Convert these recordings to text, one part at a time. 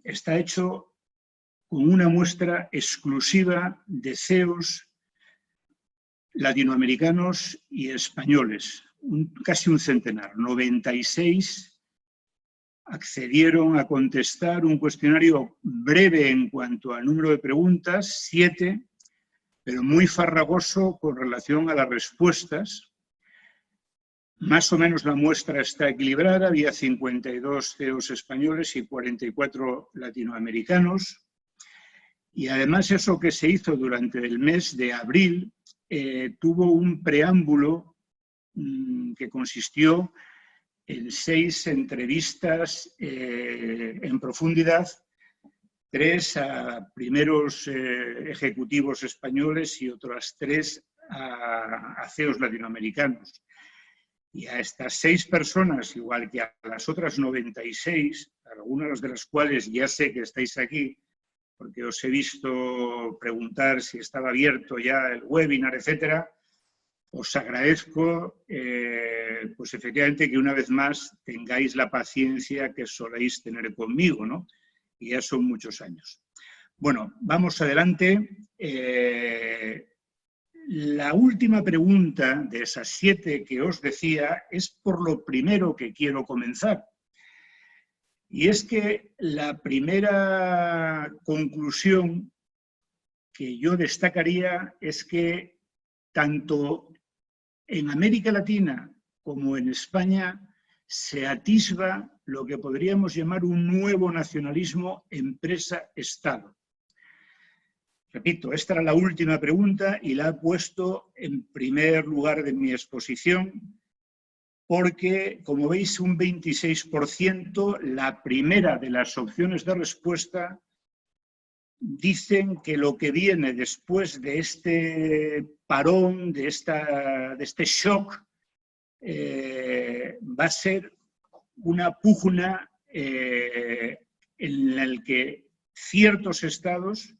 está hecho con una muestra exclusiva de CEOs latinoamericanos y españoles, casi un centenar. 96 accedieron a contestar un cuestionario breve en cuanto al número de preguntas, 7, pero muy farragoso con relación a las respuestas. Más o menos la muestra está equilibrada, había 52 CEOs españoles y 44 latinoamericanos. Y además eso que se hizo durante el mes de abril tuvo un preámbulo que consistió en 6 entrevistas en profundidad, 3 a primeros ejecutivos españoles y otras 3 a CEOs latinoamericanos. Y a estas 6 personas, igual que a las otras 96, algunas de las cuales ya sé que estáis aquí, porque os he visto preguntar si estaba abierto ya el webinar, etcétera, os agradezco, pues efectivamente, que una vez más tengáis la paciencia que soléis tener conmigo, ¿no? Y ya son muchos años. Bueno, vamos adelante. La última pregunta de esas 7 que os decía es por lo primero que quiero comenzar. Y es que la primera conclusión que yo destacaría es que tanto en América Latina como en España se atisba lo que podríamos llamar un nuevo nacionalismo empresa-Estado. Repito, esta era la última pregunta y la he puesto en primer lugar de mi exposición porque, como veis, un 26%, la primera de las opciones de respuesta, dicen que lo que viene después de este parón, de este shock, va a ser una pugna en la que ciertos estados,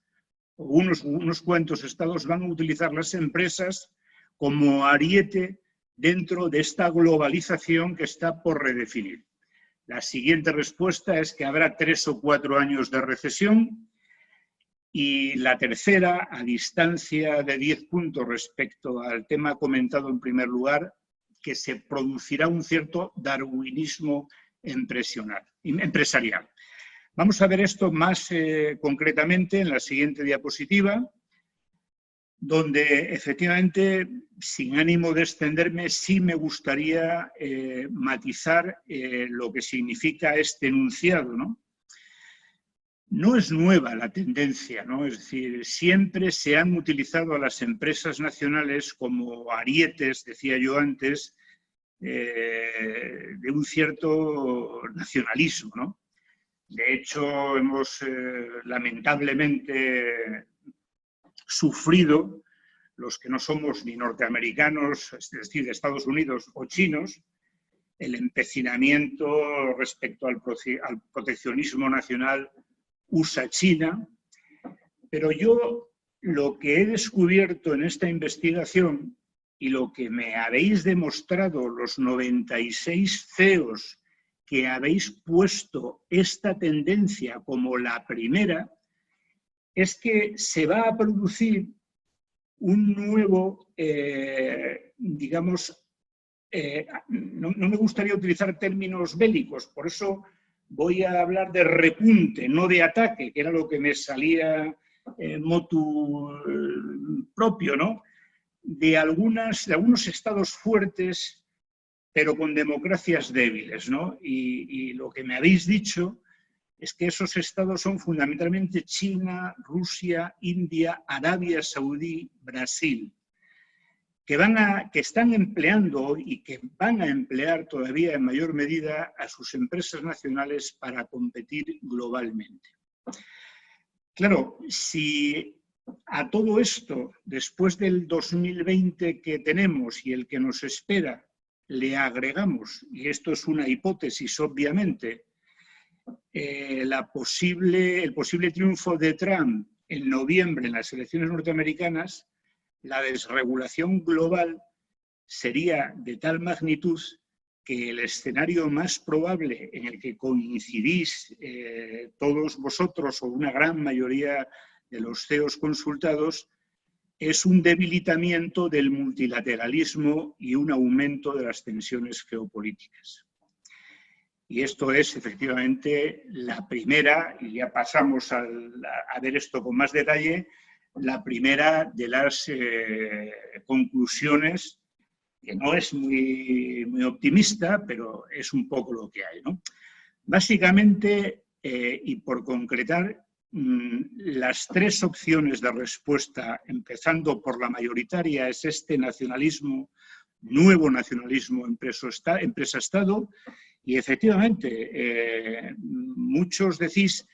o unos cuantos estados, van a utilizar las empresas como ariete dentro de esta globalización que está por redefinir. La siguiente respuesta es que habrá 3 o 4 años de recesión. Y la tercera, a distancia de 10 puntos respecto al tema comentado en primer lugar, que se producirá un cierto darwinismo empresarial. Vamos a ver esto más concretamente en la siguiente diapositiva, donde efectivamente, sin ánimo de extenderme, sí me gustaría matizar lo que significa este enunciado, ¿no? No es nueva la tendencia, ¿no? Es decir, siempre se han utilizado a las empresas nacionales como arietes, decía yo antes, de un cierto nacionalismo, ¿no? De hecho, hemos lamentablemente sufrido, los que no somos ni norteamericanos, es decir, de Estados Unidos o chinos, el empecinamiento respecto al proteccionismo nacional USA-China, pero yo lo que he descubierto en esta investigación y lo que me habéis demostrado los 96 CEOs que habéis puesto esta tendencia como la primera, es que se va a producir un nuevo, digamos, no me gustaría utilizar términos bélicos, por eso voy a hablar de repunte, no de ataque, que era lo que me salía motu propio, ¿no? De algunos estados fuertes, pero con democracias débiles, ¿no? Y lo que me habéis dicho es que esos estados son fundamentalmente China, Rusia, India, Arabia Saudí, Brasil, que están empleando y que van a emplear todavía en mayor medida a sus empresas nacionales para competir globalmente. Claro, si a todo esto, después del 2020 que tenemos y el que nos espera, le agregamos, y esto es una hipótesis obviamente, el posible triunfo de Trump en noviembre en las elecciones norteamericanas, la desregulación global sería de tal magnitud que el escenario más probable en el que coincidís todos vosotros o una gran mayoría de los CEOs consultados es un debilitamiento del multilateralismo y un aumento de las tensiones geopolíticas. Y esto es efectivamente la primera, y ya pasamos a ver esto con más detalle, la primera de las conclusiones, que no es muy optimista, pero es un poco lo que hay, ¿no? Básicamente, y por concretar, las tres opciones de respuesta, empezando por la mayoritaria, es este nacionalismo, nuevo nacionalismo empresa-Estado, y efectivamente, muchos decís,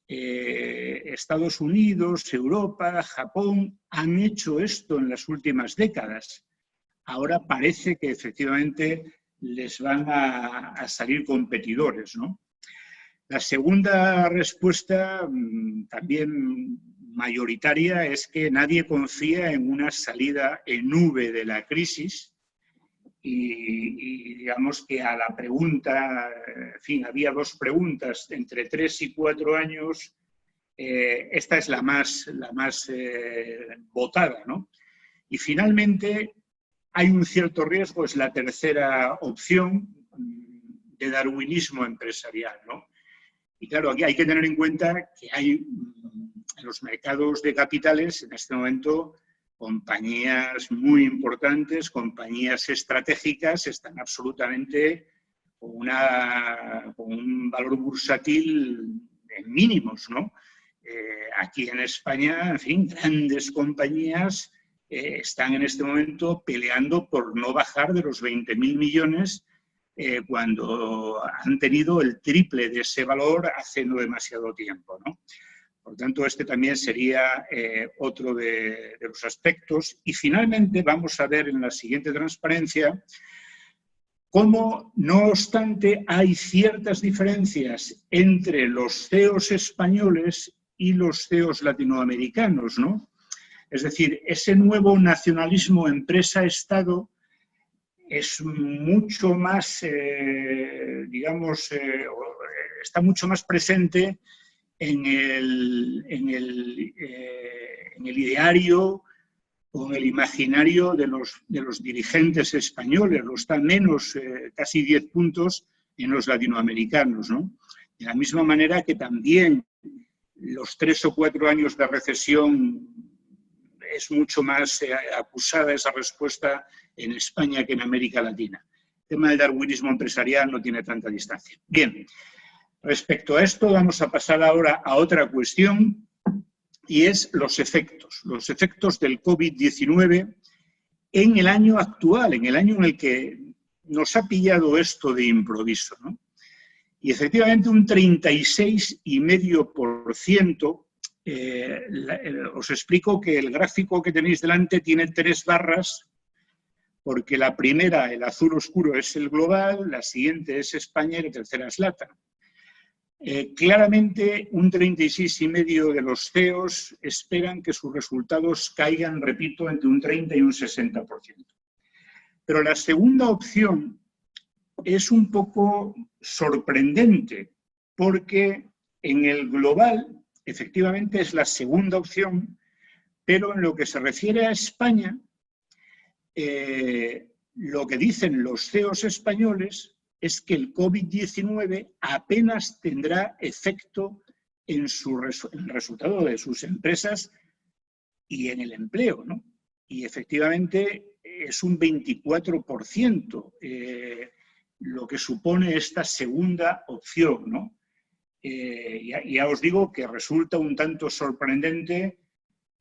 Estados Unidos, Europa, Japón, han hecho esto en las últimas décadas. Ahora parece que efectivamente les van a salir competidores, ¿no? La segunda respuesta, también mayoritaria, es que nadie confía en una salida en V de la crisis y digamos que a la pregunta, en fin, había dos preguntas, entre 3 y 4 años, esta es la más votada, ¿no? Y finalmente hay un cierto riesgo, es la tercera opción, de darwinismo empresarial, ¿no? Y claro, aquí hay que tener en cuenta que hay en los mercados de capitales en este momento compañías muy importantes, compañías estratégicas, están absolutamente con un valor bursátil en mínimos, ¿no? Aquí en España, en fin, grandes compañías están en este momento peleando por no bajar de los 20.000 millones cuando han tenido el triple de ese valor hace no demasiado tiempo, ¿no? Por tanto, este también sería otro de los aspectos. Y finalmente vamos a ver en la siguiente transparencia cómo, no obstante, hay ciertas diferencias entre los CEOs españoles y los CEOs latinoamericanos, ¿no? Es decir, ese nuevo nacionalismo empresa-Estado es mucho más, digamos, está mucho más presente en el ideario o en el imaginario de los dirigentes españoles, lo está menos, casi 10 puntos, en los latinoamericanos, ¿no? De la misma manera que también los 3 o 4 años de recesión es mucho más acusada esa respuesta en España que en América Latina. El tema del darwinismo empresarial no tiene tanta distancia. Bien, respecto a esto vamos a pasar ahora a otra cuestión y es los efectos del COVID-19 en el año actual, en el año en el que nos ha pillado esto de improviso, ¿no? Y efectivamente un 36,5%. Os explico que el gráfico que tenéis delante tiene 3 barras, porque la primera, el azul oscuro, es el global, la siguiente es España y la tercera es LATAM. Claramente, un 36,5% de los CEOs esperan que sus resultados caigan, repito, entre un 30 y un 60%. Pero la segunda opción es un poco sorprendente, porque en el global, efectivamente, es la segunda opción, pero en lo que se refiere a España, lo que dicen los CEOs españoles es que el COVID-19 apenas tendrá efecto en el resultado de sus empresas y en el empleo, ¿no? Y efectivamente es un 24% lo que supone esta segunda opción, ¿no? Ya os digo que resulta un tanto sorprendente,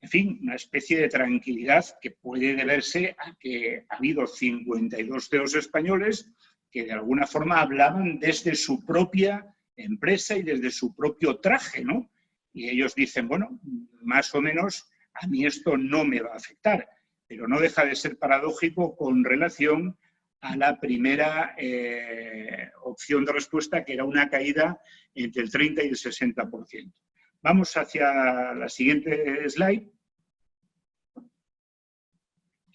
en fin, una especie de tranquilidad que puede deberse a que ha habido 52 CEOs españoles que de alguna forma hablaban desde su propia empresa y desde su propio traje, ¿no? Y ellos dicen, bueno, más o menos a mí esto no me va a afectar, pero no deja de ser paradójico con relación a la primera opción de respuesta, que era una caída entre el 30 y el 60%. Vamos hacia la siguiente slide,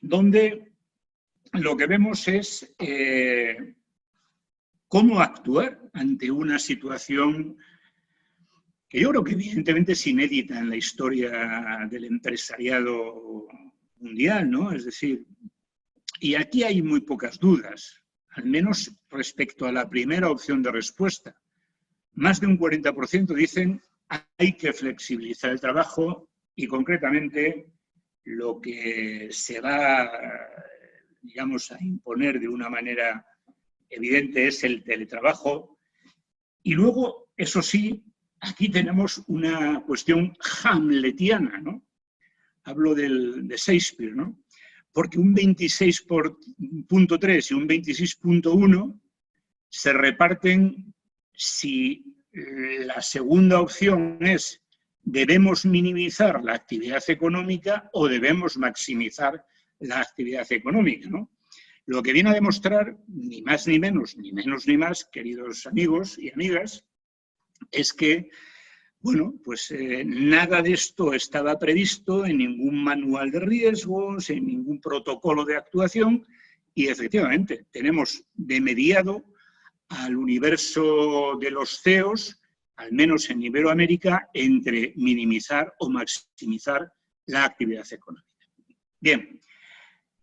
donde lo que vemos es cómo actuar ante una situación que yo creo que evidentemente es inédita en la historia del empresariado mundial, ¿no? Es decir, y aquí hay muy pocas dudas, al menos respecto a la primera opción de respuesta. Más de un 40% dicen hay que flexibilizar el trabajo y concretamente lo que se va, digamos, a imponer de una manera evidente es el teletrabajo. Y luego, eso sí, aquí tenemos una cuestión hamletiana, ¿no? Hablo de Shakespeare, ¿no? Porque un 26.3 y un 26.1 se reparten si la segunda opción es debemos minimizar la actividad económica o debemos maximizar la actividad económica, ¿no? Lo que viene a demostrar, ni más ni menos, ni menos ni más, queridos amigos y amigas, es que, bueno, pues nada de esto estaba previsto en ningún manual de riesgos, en ningún protocolo de actuación y efectivamente tenemos de mediado al universo de los CEOs, al menos en Iberoamérica, entre minimizar o maximizar la actividad económica. Bien,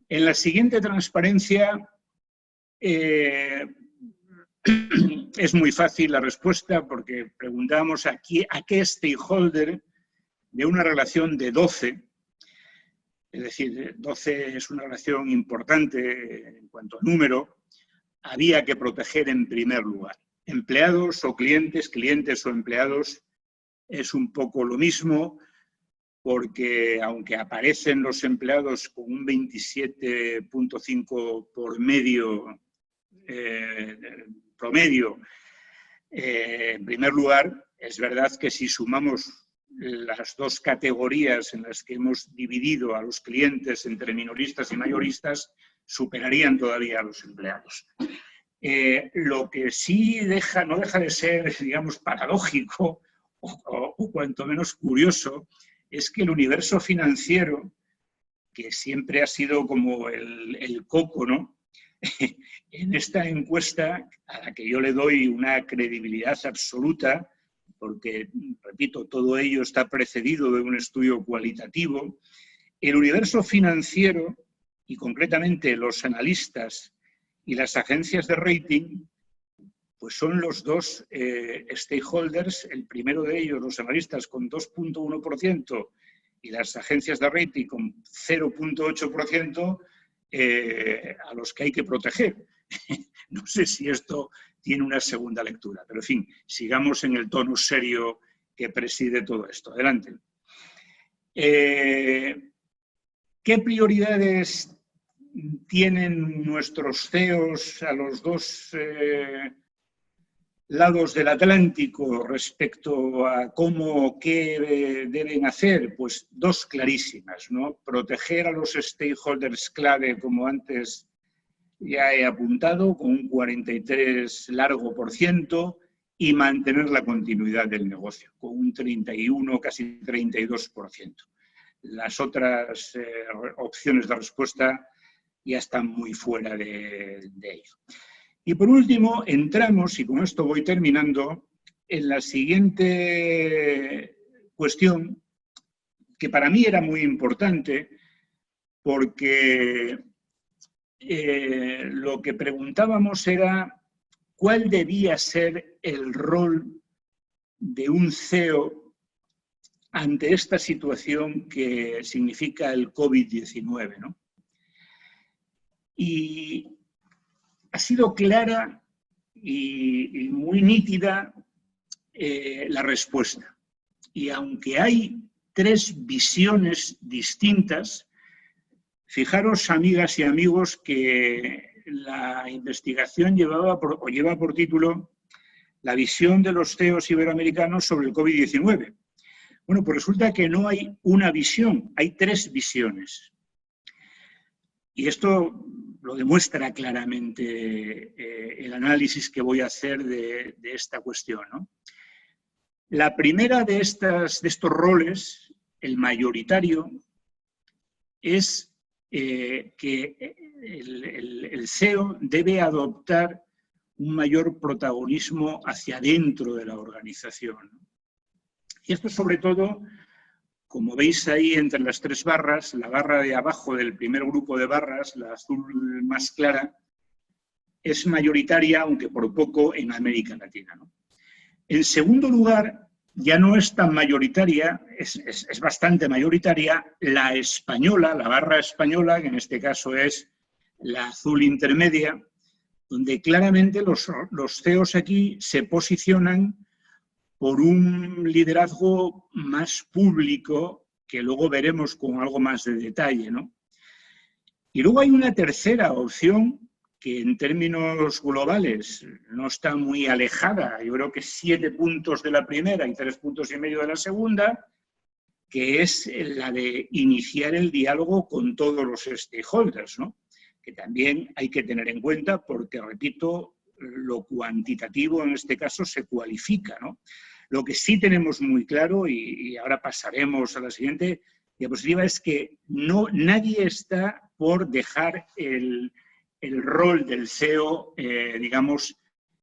en la siguiente transparencia es muy fácil la respuesta porque preguntamos a qué stakeholder de una relación de 12, es decir, 12 es una relación importante en cuanto a número, había que proteger en primer lugar. Empleados o clientes, clientes o empleados, es un poco lo mismo, porque aunque aparecen los empleados con un 27.5 por medio, promedio, en primer lugar, es verdad que si sumamos las dos categorías en las que hemos dividido a los clientes entre minoristas y mayoristas, superarían todavía a los empleados. Lo que sí no deja de ser, digamos, paradójico o cuanto menos curioso es que el universo financiero, que siempre ha sido como el coco, ¿no? En esta encuesta, a la que yo le doy una credibilidad absoluta, porque, repito, todo ello está precedido de un estudio cualitativo, el universo financiero, y concretamente los analistas y las agencias de rating, pues son los dos stakeholders, el primero de ellos, los analistas, con 2.1% y las agencias de rating con 0.8%, a los que hay que proteger. No sé si esto tiene una segunda lectura, pero en fin, sigamos en el tono serio que preside todo esto. Adelante. ¿Qué prioridades tienen nuestros CEOs a los dos lados del Atlántico respecto a qué deben hacer? Pues dos clarísimas, ¿no? Proteger a los stakeholders clave, como antes ya he apuntado, con un 43 largo por ciento, y mantener la continuidad del negocio, con un 31, casi 32%. Las otras opciones de respuesta ya están muy fuera de ello. Y por último, entramos, y con esto voy terminando, en la siguiente cuestión, que para mí era muy importante, porque lo que preguntábamos era cuál debía ser el rol de un CEO ante esta situación que significa el COVID-19, ¿no? Y ha sido clara y muy nítida la respuesta. Y aunque hay tres visiones distintas, fijaros, amigas y amigos, que la investigación lleva por título La visión de los CEOs iberoamericanos sobre el COVID-19. Bueno, pues resulta que no hay una visión, hay tres visiones. Y esto lo demuestra claramente el análisis que voy a hacer de esta cuestión, ¿no? La primera de estos roles, el mayoritario, es que el CEO debe adoptar un mayor protagonismo hacia dentro de la organización. Y esto sobre todo, como veis ahí entre las tres barras, la barra de abajo del primer grupo de barras, la azul más clara, es mayoritaria, aunque por poco, en América Latina, ¿no? En segundo lugar, ya no es tan mayoritaria, es bastante mayoritaria, la española, la barra española, que en este caso es la azul intermedia, donde claramente los CEOs aquí se posicionan por un liderazgo más público, que luego veremos con algo más de detalle, ¿no? Y luego hay una tercera opción que en términos globales no está muy alejada, yo creo que 7 puntos de la primera y 3,5 puntos de la segunda, que es la de iniciar el diálogo con todos los stakeholders, ¿no? Que también hay que tener en cuenta porque, repito, lo cuantitativo en este caso se cualifica, ¿no? Lo que sí tenemos muy claro, y ahora pasaremos a la siguiente diapositiva, es que nadie está por dejar el rol del CEO, digamos,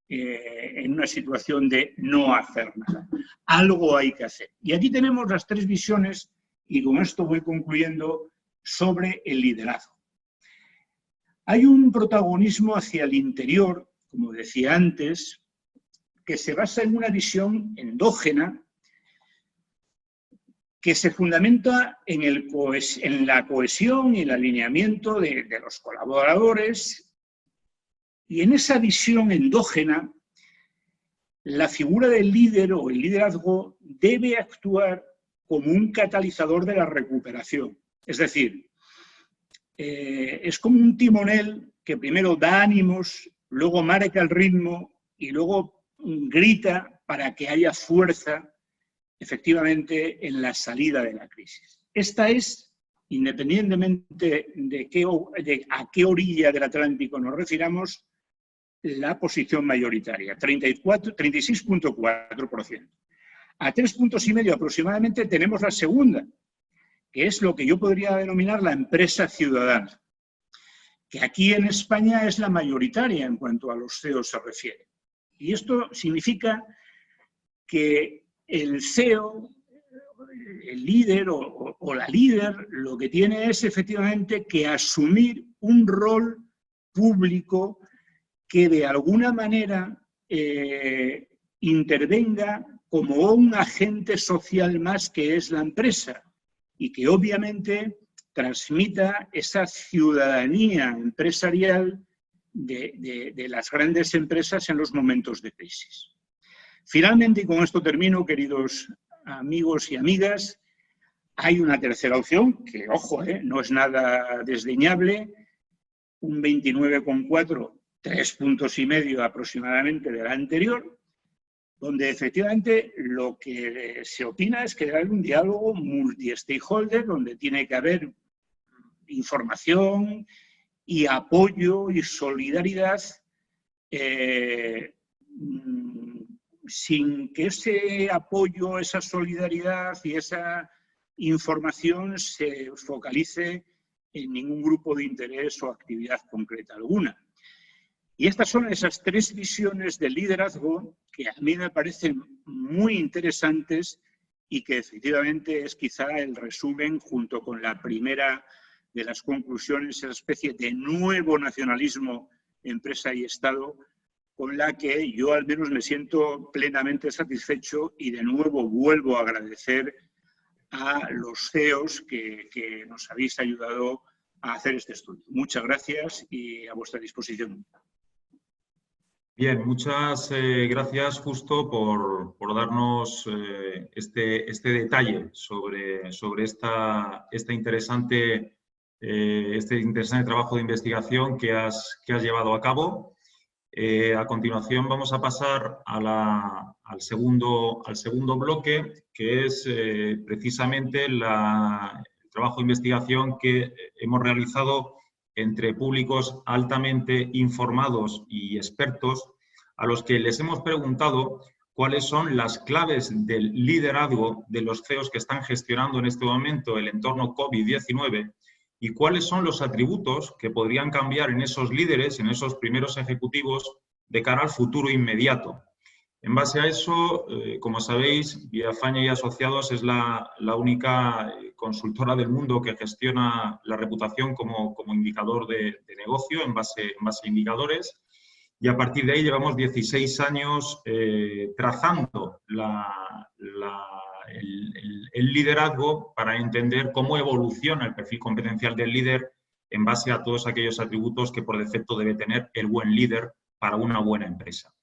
en una situación de no hacer nada. Algo hay que hacer. Y aquí tenemos las 3 visiones, y con esto voy concluyendo, sobre el liderazgo. Hay un protagonismo hacia el interior, como decía antes, que se basa en una visión endógena que se fundamenta en la cohesión y el alineamiento de los colaboradores, y en esa visión endógena la figura del líder o el liderazgo debe actuar como un catalizador de la recuperación. Es decir, es como un timonel que primero da ánimos, luego marca el ritmo y luego grita para que haya fuerza efectivamente en la salida de la crisis. Esta es, independientemente de a qué orilla del Atlántico nos refiramos, la posición mayoritaria, 36,4%. A 3,5 puntos aproximadamente tenemos la segunda, que es lo que yo podría denominar la empresa ciudadana, que aquí en España es la mayoritaria en cuanto a los CEOs se refiere. Y esto significa que el CEO, el líder o la líder, lo que tiene es efectivamente que asumir un rol público que de alguna manera intervenga como un agente social más que es la empresa y que obviamente transmita esa ciudadanía empresarial de las grandes empresas en los momentos de crisis. Finalmente, y con esto termino, queridos amigos y amigas, hay una tercera opción que, ojo, no es nada desdeñable, un 29,4%, 3,5 puntos aproximadamente de la anterior, donde efectivamente lo que se opina es que debe haber un diálogo multi-stakeholder, donde tiene que haber información y apoyo y solidaridad, sin que ese apoyo, esa solidaridad y esa información se focalice en ningún grupo de interés o actividad concreta alguna. Y estas son esas 3 visiones del liderazgo que a mí me parecen muy interesantes y que efectivamente es quizá el resumen, junto con la primera de las conclusiones, esa especie de nuevo nacionalismo, empresa y Estado, con la que yo al menos me siento plenamente satisfecho y de nuevo vuelvo a agradecer a los CEOs que nos habéis ayudado a hacer este estudio. Muchas gracias y a vuestra disposición. Bien, muchas gracias, Justo, por darnos este detalle sobre este interesante trabajo de investigación que has llevado a cabo. A continuación vamos a pasar al segundo bloque, que es precisamente el trabajo de investigación que hemos realizado entre públicos altamente informados y expertos, a los que les hemos preguntado cuáles son las claves del liderazgo de los CEOs que están gestionando en este momento el entorno COVID-19 y cuáles son los atributos que podrían cambiar en esos líderes, en esos primeros ejecutivos, de cara al futuro inmediato. En base a eso, como sabéis, Villafañe y Asociados es la única consultora del mundo que gestiona la reputación como indicador de negocio en base a indicadores. Y a partir de ahí llevamos 16 años trazando el liderazgo para entender cómo evoluciona el perfil competencial del líder en base a todos aquellos atributos que por defecto debe tener el buen líder para una buena empresa.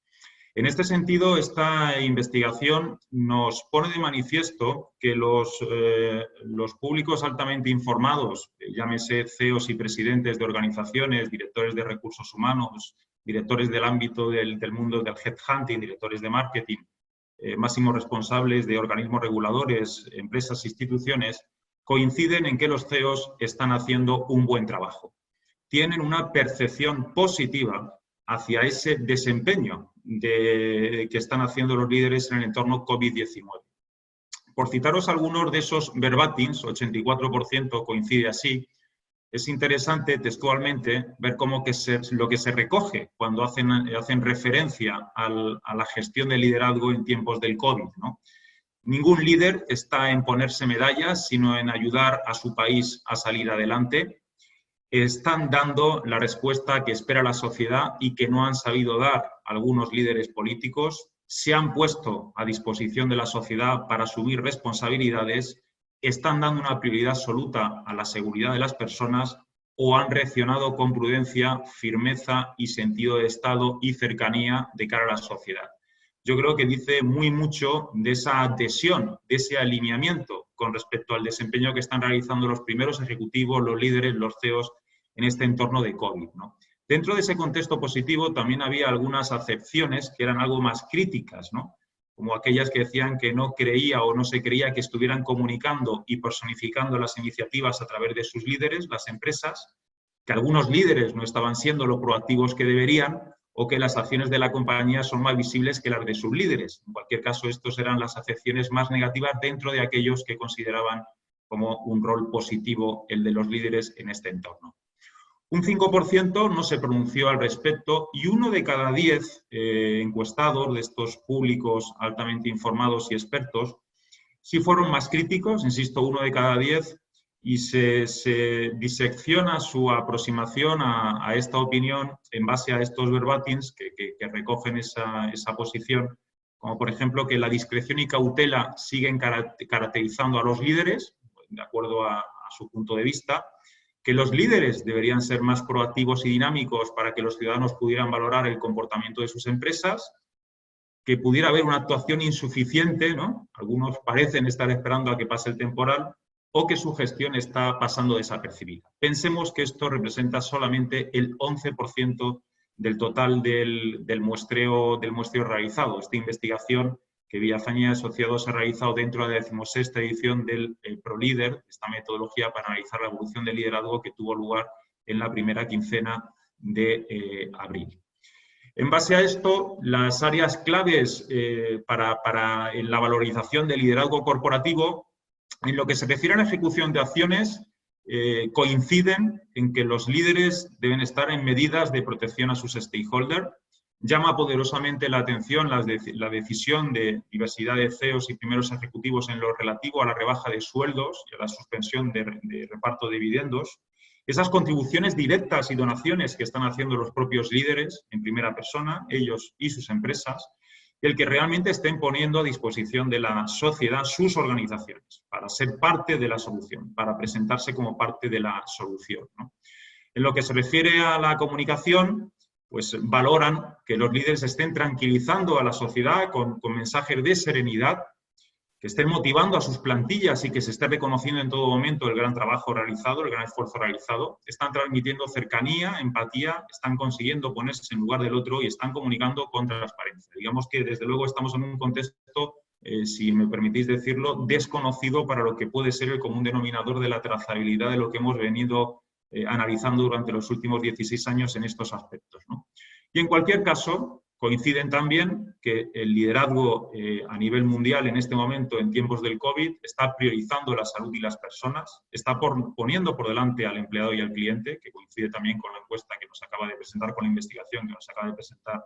En este sentido, esta investigación nos pone de manifiesto que los públicos altamente informados, llámese CEOs y presidentes de organizaciones, directores de recursos humanos, directores del ámbito del mundo del headhunting, directores de marketing, máximos responsables de organismos reguladores, empresas, instituciones, coinciden en que los CEOs están haciendo un buen trabajo. Tienen una percepción positiva hacia ese desempeño que están haciendo los líderes en el entorno COVID-19. Por citaros algunos de esos verbatims, 84% coincide así, es interesante textualmente ver lo que se recoge cuando hacen referencia a la gestión del liderazgo en tiempos del COVID, ¿no? Ningún líder está en ponerse medallas, sino en ayudar a su país a salir adelante. Están dando la respuesta que espera la sociedad y que no han sabido dar algunos líderes políticos. Se han puesto a disposición de la sociedad para asumir responsabilidades, están dando una prioridad absoluta a la seguridad de las personas o han reaccionado con prudencia, firmeza y sentido de Estado y cercanía de cara a la sociedad. Yo creo que dice muy mucho de esa adhesión, de ese alineamiento con respecto al desempeño que están realizando los primeros ejecutivos, los líderes, los CEOs en este entorno de COVID, ¿no? Dentro de ese contexto positivo también había algunas acepciones que eran algo más críticas, ¿no? Como aquellas que decían que no creía o no se creía que estuvieran comunicando y personificando las iniciativas a través de sus líderes, las empresas, que algunos líderes no estaban siendo lo proactivos que deberían o que las acciones de la compañía son más visibles que las de sus líderes. En cualquier caso, estos eran las acepciones más negativas dentro de aquellos que consideraban como un rol positivo el de los líderes en este entorno. Un 5% no se pronunció al respecto y 1 de cada 10 encuestados de estos públicos altamente informados y expertos sí fueron más críticos, insisto, 1 de cada 10, y se disecciona su aproximación a esta opinión en base a estos verbatims que recogen esa posición, como por ejemplo que la discreción y cautela siguen caracterizando a los líderes, de acuerdo a su punto de vista, que los líderes deberían ser más proactivos y dinámicos para que los ciudadanos pudieran valorar el comportamiento de sus empresas, que pudiera haber una actuación insuficiente, ¿no? Algunos parecen estar esperando a que pase el temporal, o que su gestión está pasando desapercibida. Pensemos que esto representa solamente el 11% del total del muestreo realizado. Esta investigación que Villafañe y Asociados ha realizado dentro de la 16ª edición del ProLíder, esta metodología para analizar la evolución del liderazgo que tuvo lugar en la primera quincena de abril. En base a esto, las áreas claves en la valorización del liderazgo corporativo, en lo que se refiere a la ejecución de acciones, coinciden en que los líderes deben estar en medidas de protección a sus stakeholders. Llama poderosamente la atención la decisión de diversidad de CEOs y primeros ejecutivos en lo relativo a la rebaja de sueldos y a la suspensión de reparto de dividendos. Esas contribuciones directas y donaciones que están haciendo los propios líderes en primera persona, ellos y sus empresas, y el que realmente estén poniendo a disposición de la sociedad sus organizaciones para ser parte de la solución, para presentarse como parte de la solución, ¿no? En lo que se refiere a la comunicación, pues valoran que los líderes estén tranquilizando a la sociedad con mensajes de serenidad, que estén motivando a sus plantillas y que se esté reconociendo en todo momento el gran trabajo realizado, el gran esfuerzo realizado. Están transmitiendo cercanía, empatía, están consiguiendo ponerse en lugar del otro y están comunicando con transparencia. Digamos que desde luego estamos en un contexto, si me permitís decirlo, desconocido para lo que puede ser el común denominador de la trazabilidad de lo que hemos venido analizando durante los últimos 16 años en estos aspectos, ¿no? Y en cualquier caso, coinciden también que el liderazgo a nivel mundial en este momento, en tiempos del COVID, está priorizando la salud y las personas, está poniendo por delante al empleado y al cliente, que coincide también con la encuesta que nos acaba de presentar, con la investigación que nos acaba de presentar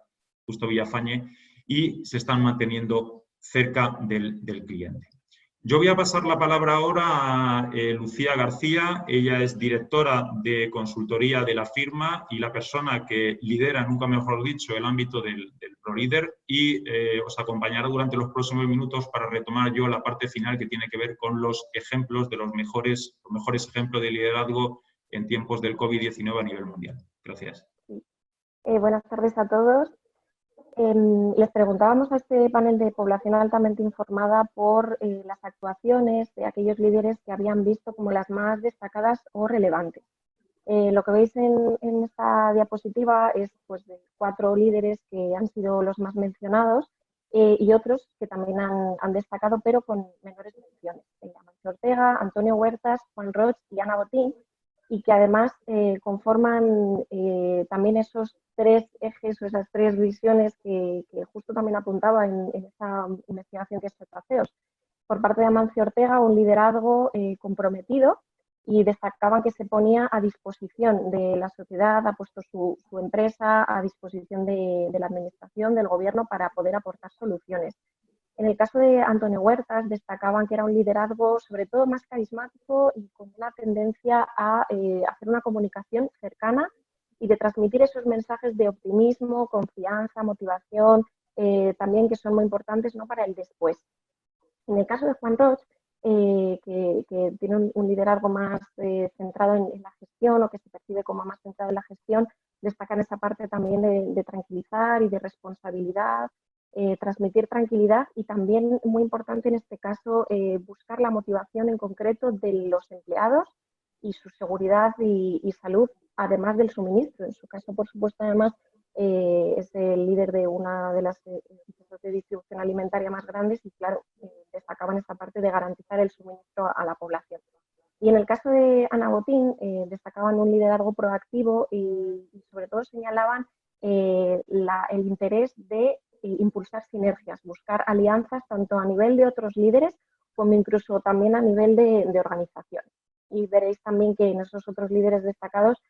Justo Villafañe, y se están manteniendo cerca del cliente. Yo voy a pasar la palabra ahora a Lucía García. Ella es directora de consultoría de la firma y la persona que lidera, nunca mejor dicho, el ámbito del ProLíder, y os acompañará durante los próximos minutos para retomar yo la parte final que tiene que ver con los ejemplos de los mejores ejemplos de liderazgo en tiempos del COVID-19 a nivel mundial. Gracias. Buenas tardes a todos. Les preguntábamos a este panel de población altamente informada por las actuaciones de aquellos líderes que habían visto como las más destacadas o relevantes. Lo que veis en esta diapositiva es pues, de 4 líderes que han sido los más mencionados y otros que también han destacado, pero con menores menciones. Amancio Ortega, Antonio Huertas, Juan Roig y Ana Botín, y que además conforman también esos 3 ejes o esas 3 visiones que justo también apuntaba en esta investigación que es Cetraceos. Por parte de Amancio Ortega, un liderazgo comprometido, y destacaban que se ponía a disposición de la sociedad, ha puesto su empresa a disposición de la administración, del gobierno, para poder aportar soluciones. En el caso de Antonio Huertas, destacaban que era un liderazgo sobre todo más carismático y con una tendencia a hacer una comunicación cercana y de transmitir esos mensajes de optimismo, confianza, motivación, también que son muy importantes, ¿no?, para el después. En el caso de Juan Roig, que tiene un liderazgo más centrado en la gestión, o que se percibe como más centrado en la gestión, destacan esa parte también de tranquilizar y de responsabilidad, transmitir tranquilidad, y también, muy importante en este caso, buscar la motivación en concreto de los empleados y su seguridad y salud, además del suministro. En su caso, por supuesto, además, es el líder de una de las empresas de distribución alimentaria más grandes y, claro, destacaban esta parte de garantizar el suministro a la población. Y en el caso de Ana Botín, destacaban un liderazgo proactivo y sobre todo señalaban el interés de impulsar sinergias, buscar alianzas tanto a nivel de otros líderes como incluso también a nivel de organización. Y veréis también que en esos otros líderes destacados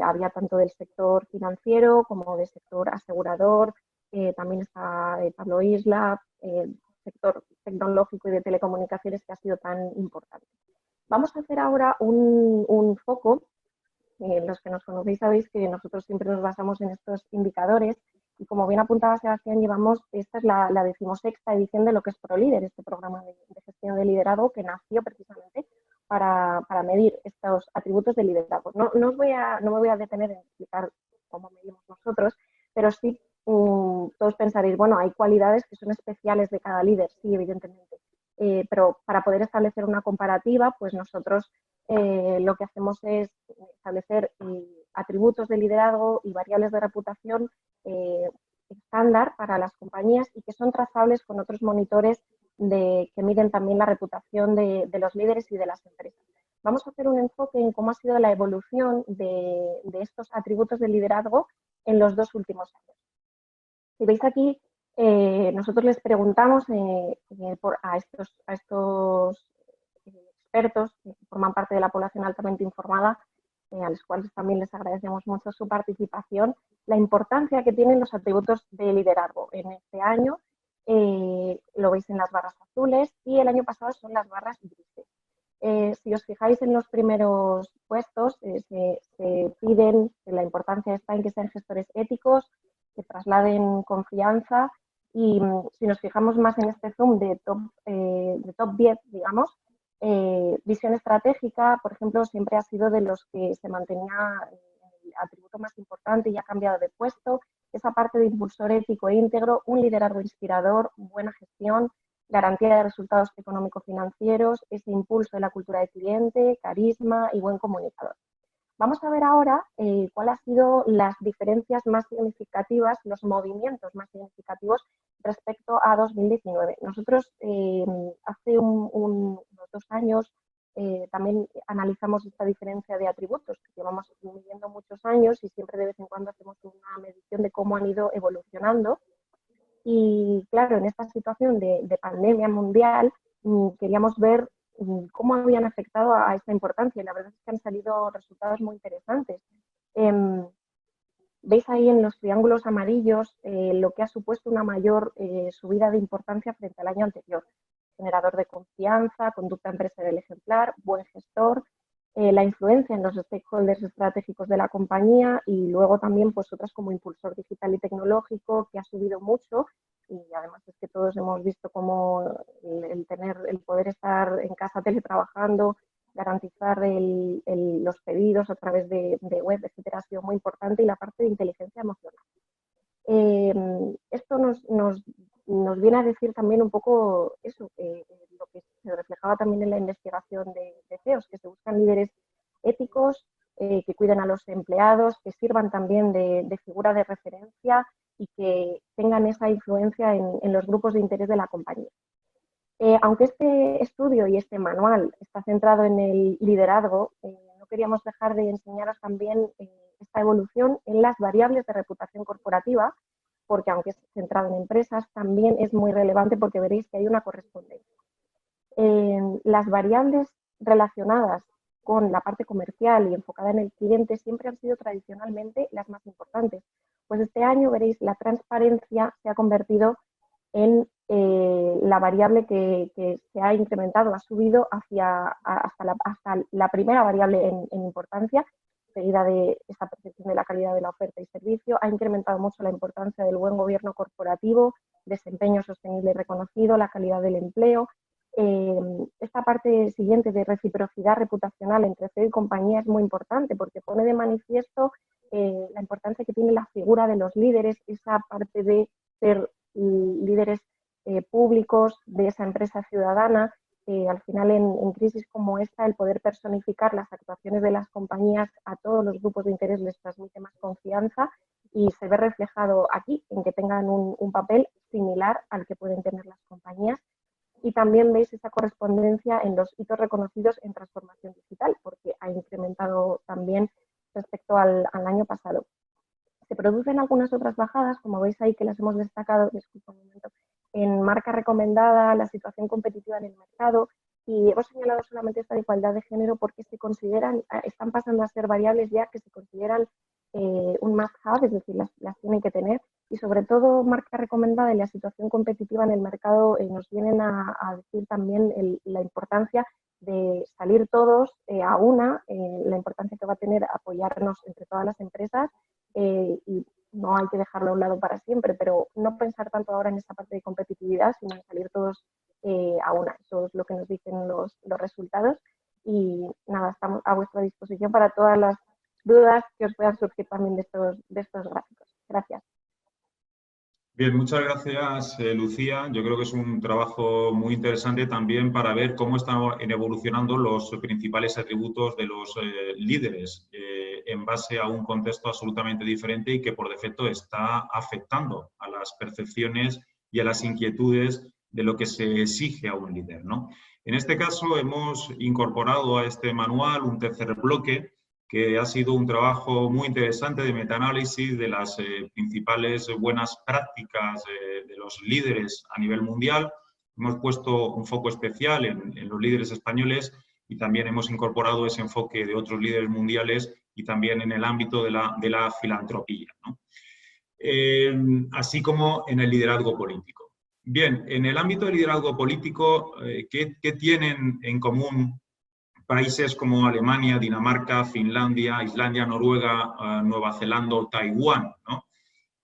había tanto del sector financiero como del sector asegurador, también está Pablo Isla, sector tecnológico y de telecomunicaciones, que ha sido tan importante. Vamos a hacer ahora un foco. Los que nos conocéis sabéis que nosotros siempre nos basamos en estos indicadores y, como bien apuntaba Sebastián, esta es la 16ª edición de lo que es ProLíder, este programa de gestión de liderazgo que nació precisamente para medir estos atributos de liderazgo. No me voy a detener en explicar cómo medimos nosotros, pero sí todos pensaréis, bueno, hay cualidades que son especiales de cada líder, sí, evidentemente, pero para poder establecer una comparativa, pues nosotros lo que hacemos es establecer atributos de liderazgo y variables de reputación estándar para las compañías y que son trazables con otros monitores que miden también la reputación de los líderes y de las empresas. Vamos a hacer un enfoque en cómo ha sido la evolución de estos atributos de liderazgo en los 2 últimos años. Si veis aquí, nosotros les preguntamos a estos expertos que forman parte de la población altamente informada, a los cuales también les agradecemos mucho su participación, la importancia que tienen los atributos de liderazgo. En este año lo veis en las barras azules y el año pasado son las barras grises. Si os fijáis en los primeros puestos, se piden, la importancia está en que sean gestores éticos, que trasladen confianza, y si nos fijamos más en este zoom de top 10, digamos, visión estratégica, por ejemplo, siempre ha sido de los que se mantenía el atributo más importante y ha cambiado de puesto. Esa parte de impulsor ético e íntegro, un liderazgo inspirador, buena gestión, garantía de resultados económico-financieros, ese impulso de la cultura de cliente, carisma y buen comunicador. Vamos a ver ahora cuáles han sido las diferencias más significativas, los movimientos más significativos respecto a 2019. Nosotros hace unos 2 años también analizamos esta diferencia de atributos, que llevamos midiendo muchos años y siempre de vez en cuando hacemos una medición de cómo han ido evolucionando. Y claro, en esta situación de pandemia mundial queríamos ver cómo habían afectado a esta importancia, y la verdad es que han salido resultados muy interesantes. Veis ahí en los triángulos amarillos lo que ha supuesto una mayor subida de importancia frente al año anterior. Generador de confianza, conducta empresarial ejemplar, buen gestor, la influencia en los stakeholders estratégicos de la compañía y luego también pues otras como impulsor digital y tecnológico, que ha subido mucho, y además es que todos hemos visto cómo el poder estar en casa teletrabajando, garantizar los pedidos a través de web, etcétera, ha sido muy importante, y la parte de inteligencia emocional. Esto nos viene a decir también un poco eso, lo que se reflejaba también en la investigación de CEOs, que se buscan líderes éticos, que cuiden a los empleados, que sirvan también de figura de referencia y que tengan esa influencia en los grupos de interés de la compañía. Aunque este estudio y este manual está centrado en el liderazgo, no queríamos dejar de enseñaros también esta evolución en las variables de reputación corporativa, porque aunque es centrado en empresas, también es muy relevante porque veréis que hay una correspondencia. Las variables relacionadas con la parte comercial y enfocada en el cliente siempre han sido tradicionalmente las más importantes. Pues este año veréis la transparencia se ha convertido en la variable que se ha incrementado, ha subido hasta la primera variable en importancia, seguida de esta percepción de la calidad de la oferta y servicio. Ha incrementado mucho la importancia del buen gobierno corporativo, desempeño sostenible y reconocido, la calidad del empleo. Esta parte siguiente de reciprocidad reputacional entre CEO y compañía es muy importante porque pone de manifiesto la importancia que tiene la figura de los líderes, esa parte de ser líderes públicos de esa empresa ciudadana. Al final en crisis como esta, el poder personificar las actuaciones de las compañías a todos los grupos de interés les transmite más confianza y se ve reflejado aquí en que tengan un papel similar al que pueden tener las compañías. Y también veis esa correspondencia en los hitos reconocidos en transformación digital, porque ha incrementado también respecto al año pasado. Se producen algunas otras bajadas, como veis ahí que las hemos destacado, disculpa un momento, en marca recomendada, la situación competitiva en el mercado, y hemos señalado solamente esta de igualdad de género porque se consideran, están pasando a ser variables ya que se consideran un must-have, es decir, las tienen que tener, y sobre todo marca recomendada y la situación competitiva en el mercado nos vienen a decir también la importancia de salir todos a una, la importancia que va a tener apoyarnos entre todas las empresas, y no hay que dejarlo a un lado para siempre, pero no pensar tanto ahora en esa parte de competitividad, sino en salir todos a una. Eso es lo que nos dicen los resultados. Y nada, estamos a vuestra disposición para todas las dudas que os puedan surgir también de estos gráficos. Gracias. Bien, muchas gracias, Lucía. Yo creo que es un trabajo muy interesante también para ver cómo están evolucionando los principales atributos de los líderes en base a un contexto absolutamente diferente y que por defecto está afectando a las percepciones y a las inquietudes de lo que se exige a un líder, ¿no? En este caso hemos incorporado a este manual un tercer bloque que ha sido un trabajo muy interesante de metaanálisis de las principales buenas prácticas de los líderes a nivel mundial. Hemos puesto un foco especial en los líderes españoles y también hemos incorporado ese enfoque de otros líderes mundiales y también en el ámbito de la filantropía, ¿no? Así como en el liderazgo político. Bien, en el ámbito del liderazgo político, ¿qué tienen en común países como Alemania, Dinamarca, Finlandia, Islandia, Noruega, Nueva Zelanda o Taiwán, ¿no?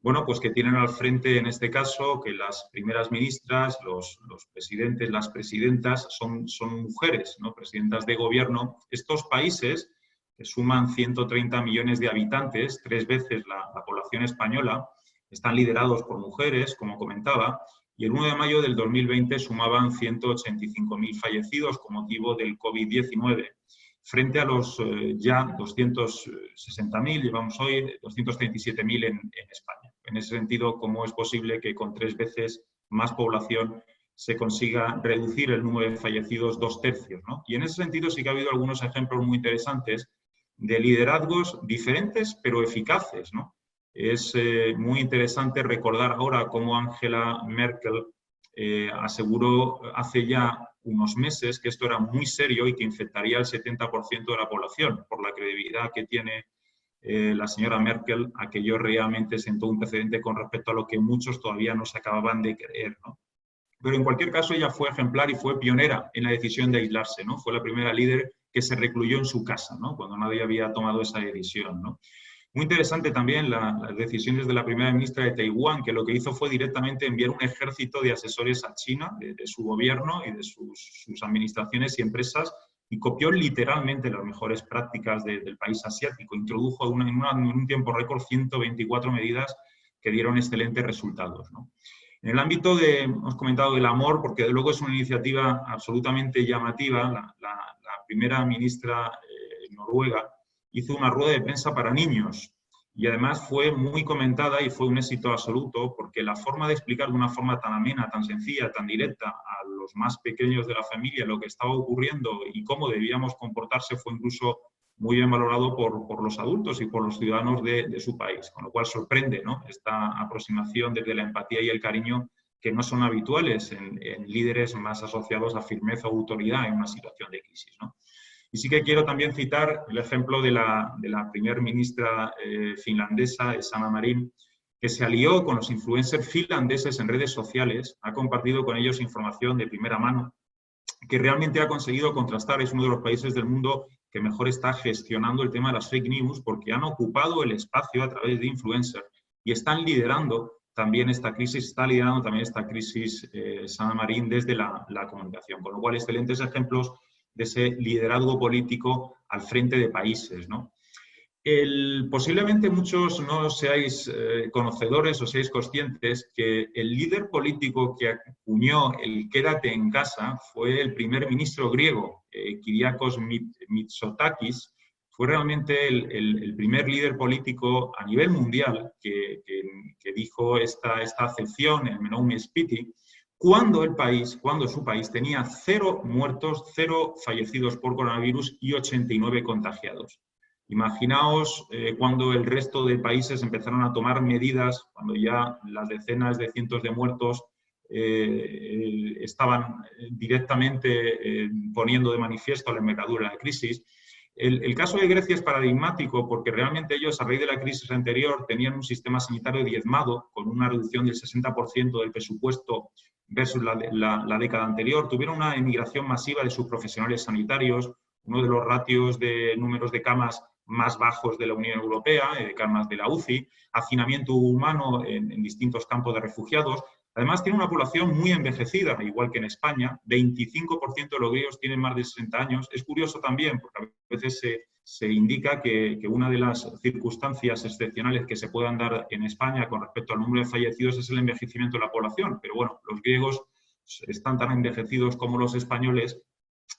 Bueno, pues que tienen al frente, en este caso, que las primeras ministras, los presidentes, las presidentas son mujeres, ¿no? Presidentas de gobierno. Estos países, que suman 130 millones de habitantes, 3 veces la población española, están liderados por mujeres, como comentaba, y el 1 de mayo del 2020 sumaban 185.000 fallecidos con motivo del COVID-19, frente a los ya 260.000, llevamos hoy 237.000 en España. En ese sentido, ¿cómo es posible que con 3 veces más población se consiga reducir el número de fallecidos 2/3, ¿no? Y en ese sentido sí que ha habido algunos ejemplos muy interesantes de liderazgos diferentes pero eficaces, ¿no? Es muy interesante recordar ahora cómo Angela Merkel aseguró hace ya unos meses que esto era muy serio y que infectaría al 70% de la población por la credibilidad que tiene la señora Merkel, aquello realmente sentó un precedente con respecto a lo que muchos todavía no se acababan de creer, ¿no? Pero en cualquier caso ella fue ejemplar y fue pionera en la decisión de aislarse, ¿no? Fue la primera líder que se recluyó en su casa, ¿no? Cuando nadie había tomado esa decisión, ¿no? Muy interesante también las decisiones de la primera ministra de Taiwán, que lo que hizo fue directamente enviar un ejército de asesores a China, de su gobierno y de sus administraciones y empresas, y copió literalmente las mejores prácticas del país asiático. Introdujo en un tiempo récord 124 medidas que dieron excelentes resultados, ¿no? En el ámbito hemos comentado del amor, porque de luego es una iniciativa absolutamente llamativa. La primera ministra noruega hizo una rueda de prensa para niños y además fue muy comentada y fue un éxito absoluto porque la forma de explicar de una forma tan amena, tan sencilla, tan directa a los más pequeños de la familia lo que estaba ocurriendo y cómo debíamos comportarse fue incluso muy bien valorado por los adultos y por los ciudadanos de su país, con lo cual sorprende, ¿no?, esta aproximación desde la empatía y el cariño que no son habituales en líderes más asociados a firmeza o autoridad en una situación de crisis, ¿no? Y sí que quiero también citar el ejemplo de la primer ministra finlandesa, Sanna Marin, que se alió con los influencers finlandeses en redes sociales, ha compartido con ellos información de primera mano, que realmente ha conseguido contrastar, es uno de los países del mundo que mejor está gestionando el tema de las fake news, porque han ocupado el espacio a través de influencers y están liderando también esta crisis, Sanna Marin desde la comunicación, con lo cual excelentes ejemplos de ese liderazgo político al frente de países, ¿no? Posiblemente muchos no seáis conocedores o seáis conscientes que el líder político que acuñó el quédate en casa fue el primer ministro griego, Kyriakos Mitsotakis. Fue realmente el primer líder político a nivel mundial que dijo esta acepción, el menoume spiti, cuando su país tenía 0 muertos, 0 fallecidos por coronavirus y 89 contagiados. Imaginaos cuando el resto de países empezaron a tomar medidas, cuando ya las decenas de cientos de muertos estaban directamente poniendo de manifiesto la envergadura de la crisis. El caso de Grecia es paradigmático porque realmente ellos, a raíz de la crisis anterior, tenían un sistema sanitario diezmado, con una reducción del 60% del presupuesto versus la década anterior. Tuvieron una emigración masiva de sus profesionales sanitarios, uno de los ratios de números de camas más bajos de la Unión Europea, de camas de la UCI, hacinamiento humano en distintos campos de refugiados. Además, tiene una población muy envejecida, igual que en España. 25% de los griegos tienen más de 60 años. Es curioso también, porque a veces se indica que una de las circunstancias excepcionales que se puedan dar en España con respecto al número de fallecidos es el envejecimiento de la población. Pero bueno, los griegos están tan envejecidos como los españoles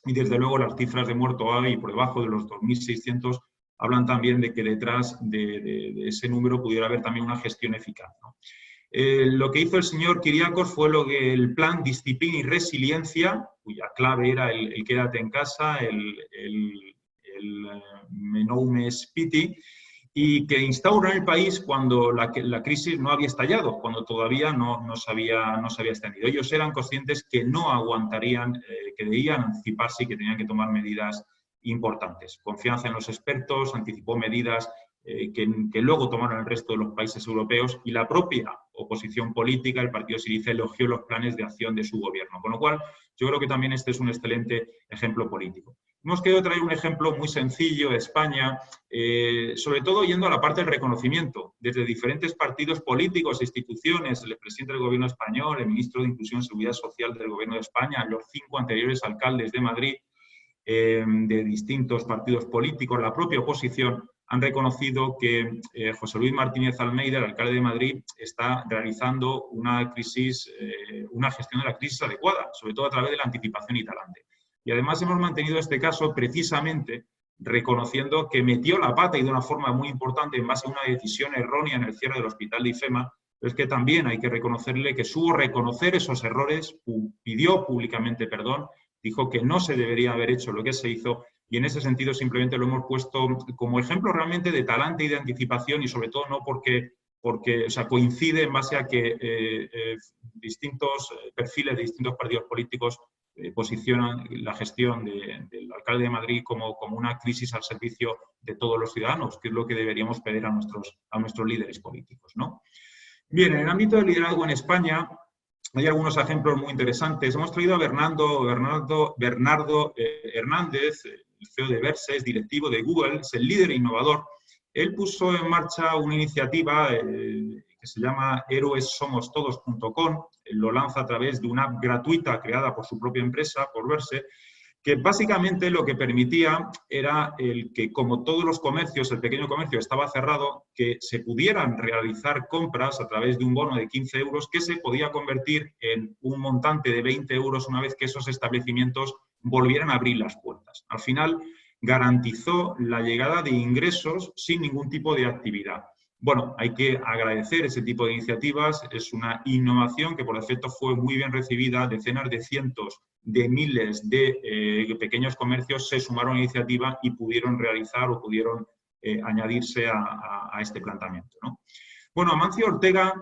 y desde luego las cifras de muertos hay por debajo de los 2.600 hablan también de que detrás de ese número pudiera haber también una gestión eficaz, ¿no? Lo que hizo el señor Kyriakos fue el plan Disciplina y Resiliencia, cuya clave era el quédate en casa, el menoume spiti, y que instauró en el país cuando la crisis no había estallado, cuando todavía no se había extendido. Ellos eran conscientes que no aguantarían, que debían anticiparse y que tenían que tomar medidas importantes. Confianza en los expertos, anticipó medidas que luego tomaron el resto de los países europeos y la propia oposición política, el partido Syriza, elogió los planes de acción de su gobierno. Con lo cual, yo creo que también este es un excelente ejemplo político. Hemos querido traer un ejemplo muy sencillo de España, sobre todo yendo a la parte del reconocimiento, desde diferentes partidos políticos e instituciones, el presidente del Gobierno español, el ministro de Inclusión y Seguridad Social del Gobierno de España, los 5 anteriores alcaldes de Madrid, de distintos partidos políticos, la propia oposición, han reconocido que José Luis Martínez Almeida, el alcalde de Madrid, está realizando una gestión de la crisis adecuada, sobre todo a través de la anticipación y talante. Y además hemos mantenido este caso precisamente reconociendo que metió la pata y de una forma muy importante en base a una decisión errónea en el cierre del hospital de IFEMA, pero es que también hay que reconocerle que supo reconocer esos errores, pidió públicamente perdón, dijo que no se debería haber hecho lo que se hizo y en ese sentido simplemente lo hemos puesto como ejemplo realmente de talante y de anticipación y sobre todo no porque coincide en base a que distintos perfiles de distintos partidos políticos posicionan la gestión del alcalde de Madrid como una crisis al servicio de todos los ciudadanos, que es lo que deberíamos pedir a nuestros líderes políticos, ¿no? Bien, en el ámbito del liderazgo en España hay algunos ejemplos muy interesantes. Hemos traído a Bernardo Hernández, el CEO de Verse, es directivo de Google, es el líder innovador. Él puso en marcha una iniciativa que se llama héroessomostodos.com, lo lanza a través de una app gratuita creada por su propia empresa, por Verse, que básicamente lo que permitía era el que, como todos los comercios, el pequeño comercio estaba cerrado, que se pudieran realizar compras a través de un bono de 15 euros que se podía convertir en un montante de 20 euros una vez que esos establecimientos volvieran a abrir las puertas. Al final, garantizó la llegada de ingresos sin ningún tipo de actividad. Bueno, hay que agradecer ese tipo de iniciativas, es una innovación que por defecto fue muy bien recibida, decenas de cientos de miles de pequeños comercios se sumaron a la iniciativa y pudieron realizar o pudieron añadirse a este planteamiento, ¿no? Bueno, Amancio Ortega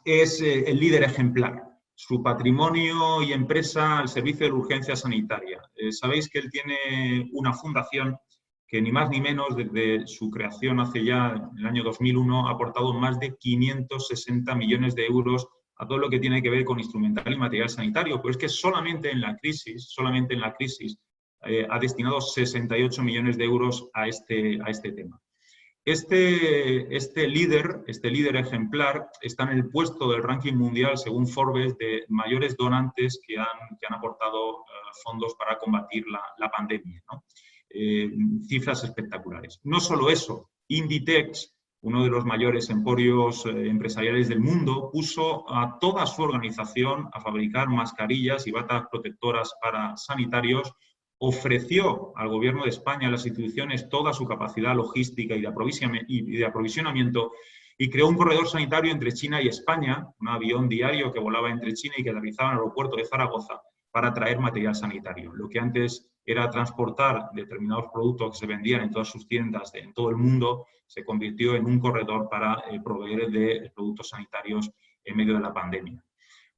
es el líder ejemplar. Su patrimonio y empresa al servicio de la urgencia sanitaria. Sabéis que él tiene una fundación que ni más ni menos desde su creación hace ya el año 2001 ha aportado más de 560 millones de euros a todo lo que tiene que ver con instrumental y material sanitario, pero es que solamente en la crisis ha destinado 68 millones de euros a este tema. Este líder ejemplar está en el puesto del ranking mundial, según Forbes, de mayores donantes que han aportado fondos para combatir la pandemia, ¿no? Cifras espectaculares. No solo eso, Inditex, uno de los mayores emporios empresariales del mundo, puso a toda su organización a fabricar mascarillas y batas protectoras para sanitarios, ofreció al Gobierno de España, a las instituciones, toda su capacidad logística y de aprovisionamiento y creó un corredor sanitario entre China y España, un avión diario que volaba entre China y que aterrizaba en el aeropuerto de Zaragoza para traer material sanitario. Lo que antes era transportar determinados productos que se vendían en todas sus tiendas en todo el mundo, se convirtió en un corredor para proveer de productos sanitarios en medio de la pandemia.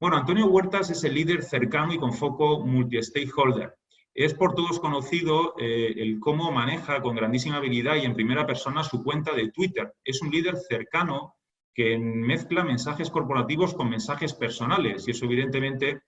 Bueno, Antonio Huertas es el líder cercano y con foco multi-stakeholder. Es por todos conocido el cómo maneja con grandísima habilidad y en primera persona su cuenta de Twitter. Es un líder cercano que mezcla mensajes corporativos con mensajes personales y eso evidentemente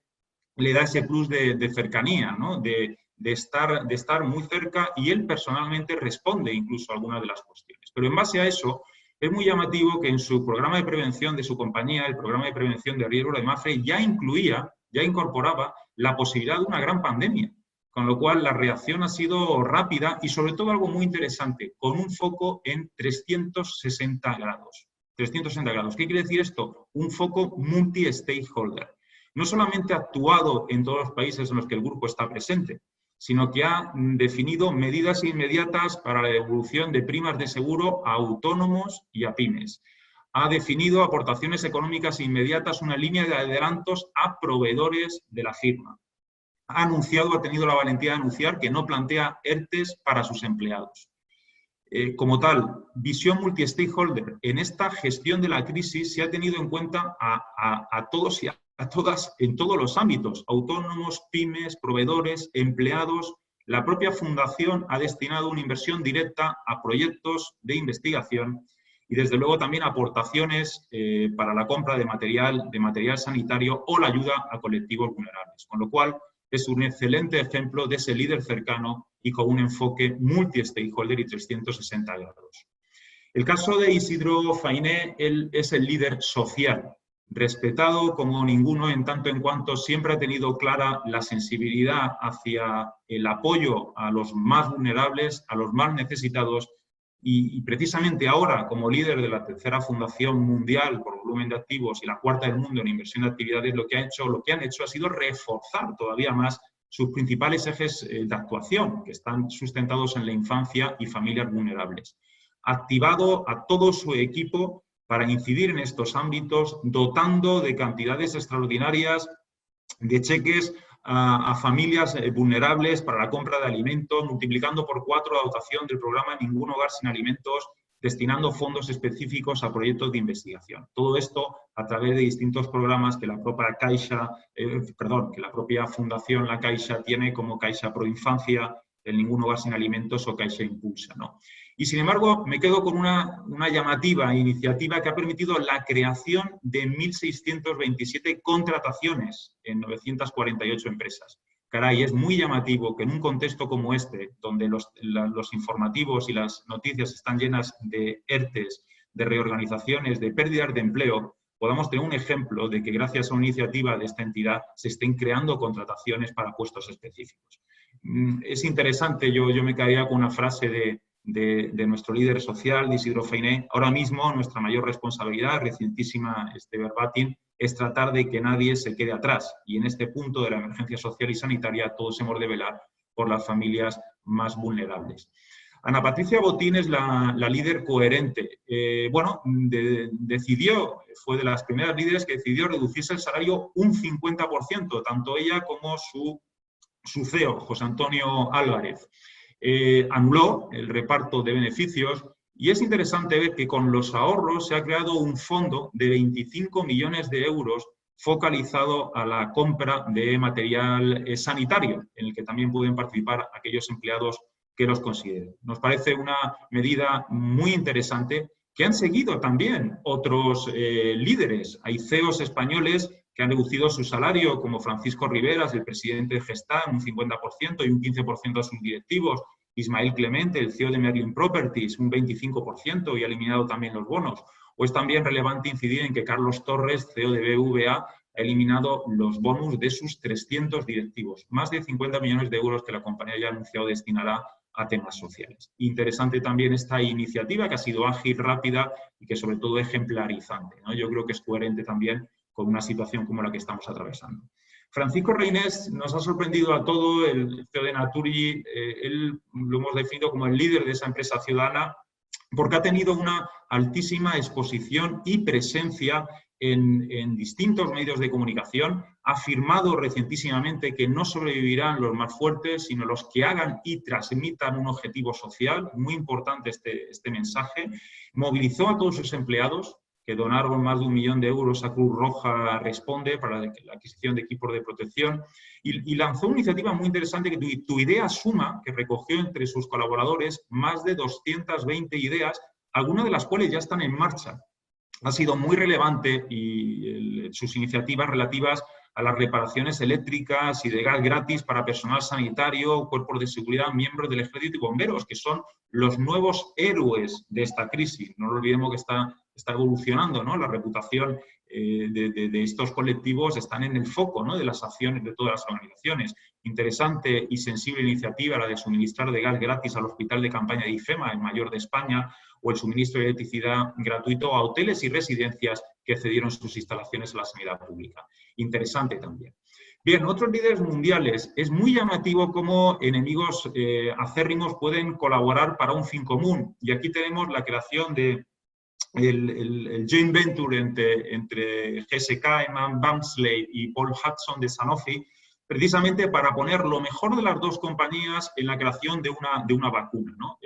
le da ese plus de cercanía, ¿no? de estar muy cerca y él personalmente responde incluso a algunas de las cuestiones. Pero en base a eso es muy llamativo que en su programa de prevención de su compañía, el programa de prevención de riesgo de Mafre, ya incorporaba la posibilidad de una gran pandemia. Con lo cual, la reacción ha sido rápida y, sobre todo, algo muy interesante, con un foco en 360 grados. 360 grados. ¿Qué quiere decir esto? Un foco multi-stakeholder. No solamente ha actuado en todos los países en los que el grupo está presente, sino que ha definido medidas inmediatas para la devolución de primas de seguro a autónomos y a pymes. Ha definido aportaciones económicas inmediatas, una línea de adelantos a proveedores de la firma. Ha tenido la valentía de anunciar que no plantea ERTEs para sus empleados. Como tal, visión multi-stakeholder. En esta gestión de la crisis se ha tenido en cuenta a todos y a todas en todos los ámbitos, autónomos, pymes, proveedores, empleados. La propia fundación ha destinado una inversión directa a proyectos de investigación y, desde luego, también aportaciones para la compra de material sanitario o la ayuda a colectivos vulnerables. Con lo cual, es un excelente ejemplo de ese líder cercano y con un enfoque multi-stakeholder y 360 grados. El caso de Isidro Fainé, él es el líder social, respetado como ninguno en tanto en cuanto siempre ha tenido clara la sensibilidad hacia el apoyo a los más vulnerables, a los más necesitados y precisamente ahora, como líder de la tercera fundación mundial por volumen de activos y la cuarta del mundo en inversión de actividades, lo que han hecho ha sido reforzar todavía más sus principales ejes de actuación, que están sustentados en la infancia y familias vulnerables. Ha activado a todo su equipo para incidir en estos ámbitos, dotando de cantidades extraordinarias de cheques a familias vulnerables para la compra de alimentos, multiplicando por 4 la dotación del programa Ningún Hogar Sin Alimentos destinando fondos específicos a proyectos de investigación. Todo esto a través de distintos programas que la propia Caixa, que la propia Fundación La Caixa tiene, como Caixa Proinfancia, el Ningún Hogar Sin Alimentos o Caixa Impulsa, ¿no? Y sin embargo, me quedo con una llamativa iniciativa que ha permitido la creación de 1.627 contrataciones en 948 empresas. Caray, es muy llamativo que en un contexto como este, donde los informativos y las noticias están llenas de ERTEs, de reorganizaciones, de pérdidas de empleo, podamos tener un ejemplo de que gracias a una iniciativa de esta entidad se estén creando contrataciones para puestos específicos. Es interesante, yo me quedaría con una frase de nuestro líder social, de Isidro Fainé. Ahora mismo nuestra mayor responsabilidad, recientísima verbatim, es tratar de que nadie se quede atrás. Y en este punto de la emergencia social y sanitaria todos hemos de velar por las familias más vulnerables. Ana Patricia Botín es la líder coherente. Fue de las primeras líderes que decidió reducirse el salario un 50%, tanto ella como su CEO, José Antonio Álvarez. Anuló el reparto de beneficios y es interesante ver que con los ahorros se ha creado un fondo de 25 millones de euros focalizado a la compra de material sanitario, en el que también pueden participar aquellos empleados que los consideren. Nos parece una medida muy interesante que han seguido también otros líderes. Hay CEOs españoles que han reducido su salario, como Francisco Riveras, el presidente de Gestamp, un 50% y un 15% a sus directivos. Ismael Clemente, el CEO de Merlin Properties, un 25% y ha eliminado también los bonos. O es también relevante incidir en que Carlos Torres, CEO de BVA, ha eliminado los bonus de sus 300 directivos. Más de 50 millones de euros que la compañía ya ha anunciado destinará a temas sociales. Interesante también esta iniciativa que ha sido ágil, rápida y que sobre todo ejemplarizante, ¿no? Yo creo que es coherente también con una situación como la que estamos atravesando. Francisco Reynés nos ha sorprendido a todo, el CEO de Naturgy, él lo hemos definido como el líder de esa empresa ciudadana, porque ha tenido una altísima exposición y presencia en distintos medios de comunicación, ha afirmado recientísimamente que no sobrevivirán los más fuertes, sino los que hagan y transmitan un objetivo social, muy importante este mensaje, movilizó a todos sus empleados, que donaron más de 1 millón de euros a Cruz Roja Responde para la adquisición de equipos de protección y lanzó una iniciativa muy interesante que Tu Idea Suma, que recogió entre sus colaboradores más de 220 ideas, algunas de las cuales ya están en marcha. Ha sido muy relevante y sus iniciativas relativas a las reparaciones eléctricas y de gas gratis para personal sanitario, cuerpos de seguridad, miembros del ejército y bomberos, que son los nuevos héroes de esta crisis. No olvidemos que está evolucionando, ¿no? La reputación de estos colectivos están en el foco, ¿no? De las acciones de todas las organizaciones. Interesante y sensible iniciativa la de suministrar de gas gratis al hospital de campaña de IFEMA, el mayor de España, o el suministro de electricidad gratuito a hoteles y residencias que cedieron sus instalaciones a la sanidad pública. Interesante también. Bien, otros líderes mundiales. Es muy llamativo cómo enemigos acérrimos pueden colaborar para un fin común. Y aquí tenemos la creación de el joint venture entre GSK, Eman Bamsley y Paul Hudson de Sanofi, precisamente para poner lo mejor de las dos compañías en la creación de una vacuna, ¿no?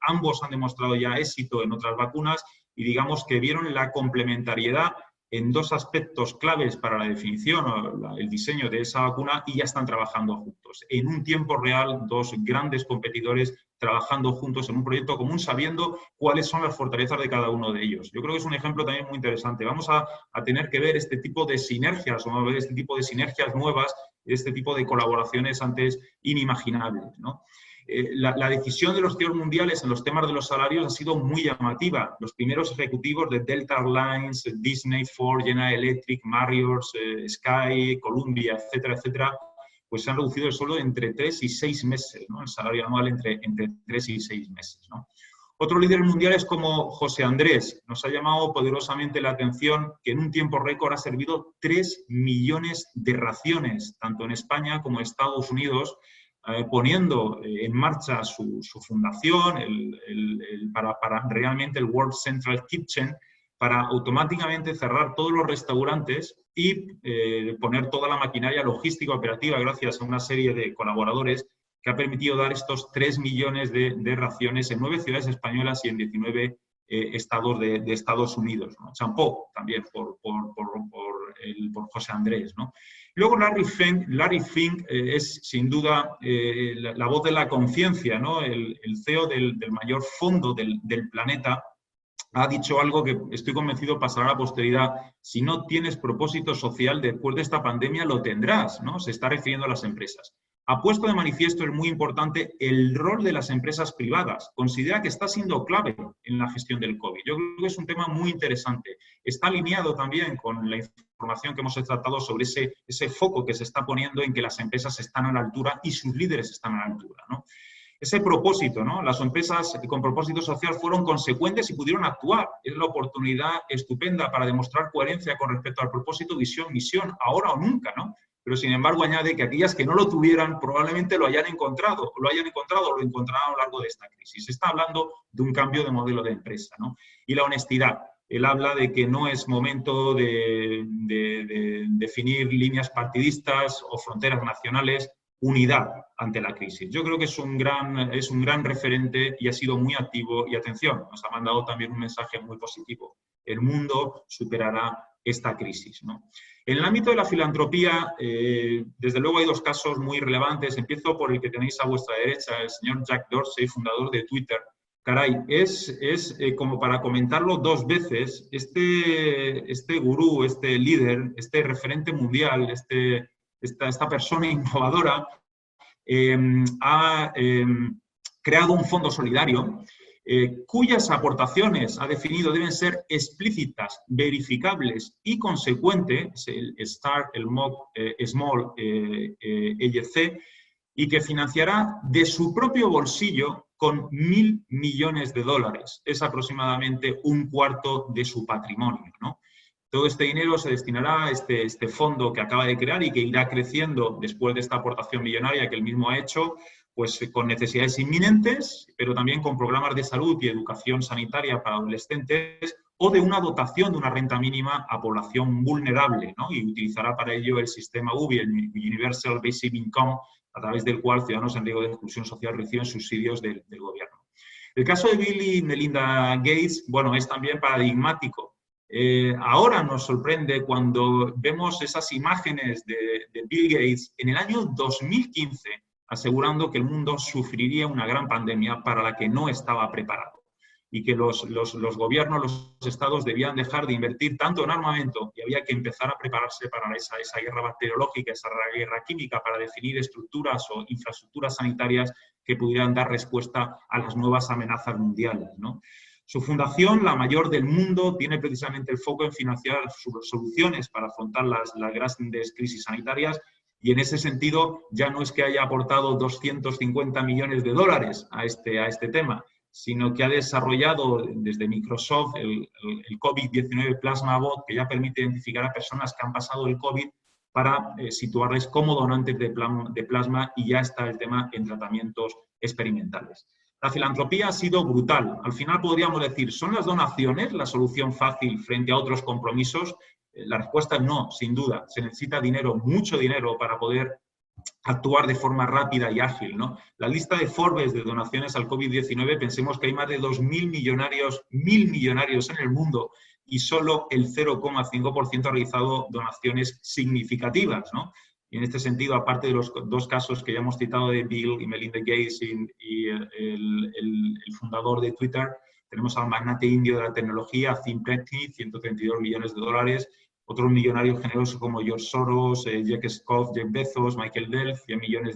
Ambos han demostrado ya éxito en otras vacunas y digamos que vieron la complementariedad en dos aspectos claves para la definición o el diseño de esa vacuna y ya están trabajando juntos. En un tiempo real, dos grandes competidores trabajando juntos en un proyecto común, sabiendo cuáles son las fortalezas de cada uno de ellos. Yo creo que es un ejemplo también muy interesante. Vamos a tener que ver este tipo de sinergias, vamos a ver este tipo de sinergias nuevas, este tipo de colaboraciones antes inimaginables, ¿no? La decisión de los CEOs mundiales en los temas de los salarios ha sido muy llamativa. Los primeros ejecutivos de Delta Airlines, Disney, Ford, General Electric, Marriott, Sky, Columbia, etcétera, etcétera, pues se han reducido el sueldo entre 3 y 6 meses, ¿no? El salario anual entre 3 y 6 meses, ¿no? Otros líderes mundiales como José Andrés nos ha llamado poderosamente la atención que en un tiempo récord ha servido 3 millones de raciones, tanto en España como en Estados Unidos, poniendo en marcha su fundación para realmente el World Central Kitchen, para automáticamente cerrar todos los restaurantes y poner toda la maquinaria logística operativa gracias a una serie de colaboradores que ha permitido dar estos 3 millones de raciones en 9 ciudades españolas y en 19 estados de Estados Unidos, ¿no? Champó, también por José Andrés, ¿no? Luego Larry Fink es sin duda la voz de la conciencia, ¿no? El CEO del mayor fondo del planeta ha dicho algo que estoy convencido pasará a la posteridad. Si no tienes propósito social después de esta pandemia, lo tendrás, ¿no? Se está refiriendo a las empresas. Ha puesto de manifiesto, es muy importante, el rol de las empresas privadas. Considera que está siendo clave en la gestión del COVID. Yo creo que es un tema muy interesante. Está alineado también con la información que hemos tratado sobre ese foco que se está poniendo en que las empresas están a la altura y sus líderes están a la altura, ¿no? Ese propósito, ¿no? Las empresas con propósito social fueron consecuentes y pudieron actuar. Es la oportunidad estupenda para demostrar coherencia con respecto al propósito, visión, misión, ahora o nunca, ¿no? Pero, sin embargo, añade que aquellas que no lo tuvieran probablemente lo hayan encontrado, o lo encontrarán a lo largo de esta crisis. Se está hablando de un cambio de modelo de empresa, ¿no? Y la honestidad. Él habla de que no es momento de definir líneas partidistas o fronteras nacionales, unidad ante la crisis. Yo creo que es un gran referente y ha sido muy activo. Y atención, nos ha mandado también un mensaje muy positivo. El mundo superará esta crisis, ¿no? En el ámbito de la filantropía, desde luego hay dos casos muy relevantes. Empiezo por el que tenéis a vuestra derecha, el señor Jack Dorsey, fundador de Twitter. Caray, es como para comentarlo dos veces. Este gurú, este líder, este referente mundial, esta persona innovadora, ha creado un fondo solidario cuyas aportaciones, ha definido, deben ser explícitas, verificables y consecuentes, el Start, el MOC, Small, EYC, y que financiará de su propio bolsillo con $1.000 millones. Es aproximadamente un cuarto de su patrimonio, ¿no? Todo este dinero se destinará a este fondo que acaba de crear y que irá creciendo después de esta aportación millonaria que él mismo ha hecho, pues con necesidades inminentes, pero también con programas de salud y educación sanitaria para adolescentes o de una dotación de una renta mínima a población vulnerable, ¿no? Y utilizará para ello el sistema UBI, el Universal Basic Income, a través del cual ciudadanos en riesgo de exclusión social reciben subsidios del gobierno. El caso de Bill y Melinda Gates, bueno, es también paradigmático. Ahora nos sorprende cuando vemos esas imágenes de Bill Gates en el año 2015 asegurando que el mundo sufriría una gran pandemia para la que no estaba preparado y que los gobiernos, los estados debían dejar de invertir tanto en armamento y había que empezar a prepararse para esa guerra bacteriológica, esa guerra química, para definir estructuras o infraestructuras sanitarias que pudieran dar respuesta a las nuevas amenazas mundiales, ¿no? Su fundación, la mayor del mundo, tiene precisamente el foco en financiar soluciones para afrontar las grandes crisis sanitarias y en ese sentido ya no es que haya aportado $250 millones a este tema, sino que ha desarrollado desde Microsoft el COVID-19 Plasma Bot, que ya permite identificar a personas que han pasado el COVID para situarles como donantes de plasma y ya está el tema en tratamientos experimentales. La filantropía ha sido brutal. Al final podríamos decir, ¿son las donaciones la solución fácil frente a otros compromisos? La respuesta es no, sin duda. Se necesita dinero, mucho dinero, para poder actuar de forma rápida y ágil, ¿no? La lista de Forbes de donaciones al COVID-19, pensemos que hay más de 2.000 millonarios en el mundo y solo el 0,5% ha realizado donaciones significativas, ¿no? Y en este sentido, aparte de los dos casos que ya hemos citado de Bill y Melinda Gates y el fundador de Twitter, tenemos al magnate indio de la tecnología, Tim Petty, $132 millones, otros millonarios generosos como George Soros, Jack Scott, Jeff Bezos, Michael Dell, $100 millones.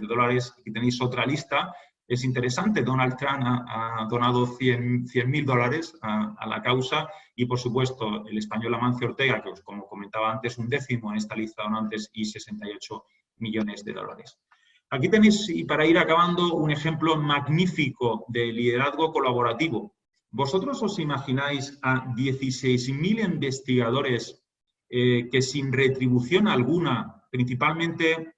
Aquí tenéis otra lista. Es interesante, Donald Trump ha donado $100.000 a la causa y, por supuesto, el español Amancio Ortega, que, como comentaba antes, un décimo en esta lista de donantes y $68 millones. Aquí tenéis, y para ir acabando, un ejemplo magnífico de liderazgo colaborativo. ¿Vosotros os imagináis a 16.000 investigadores que sin retribución alguna, principalmente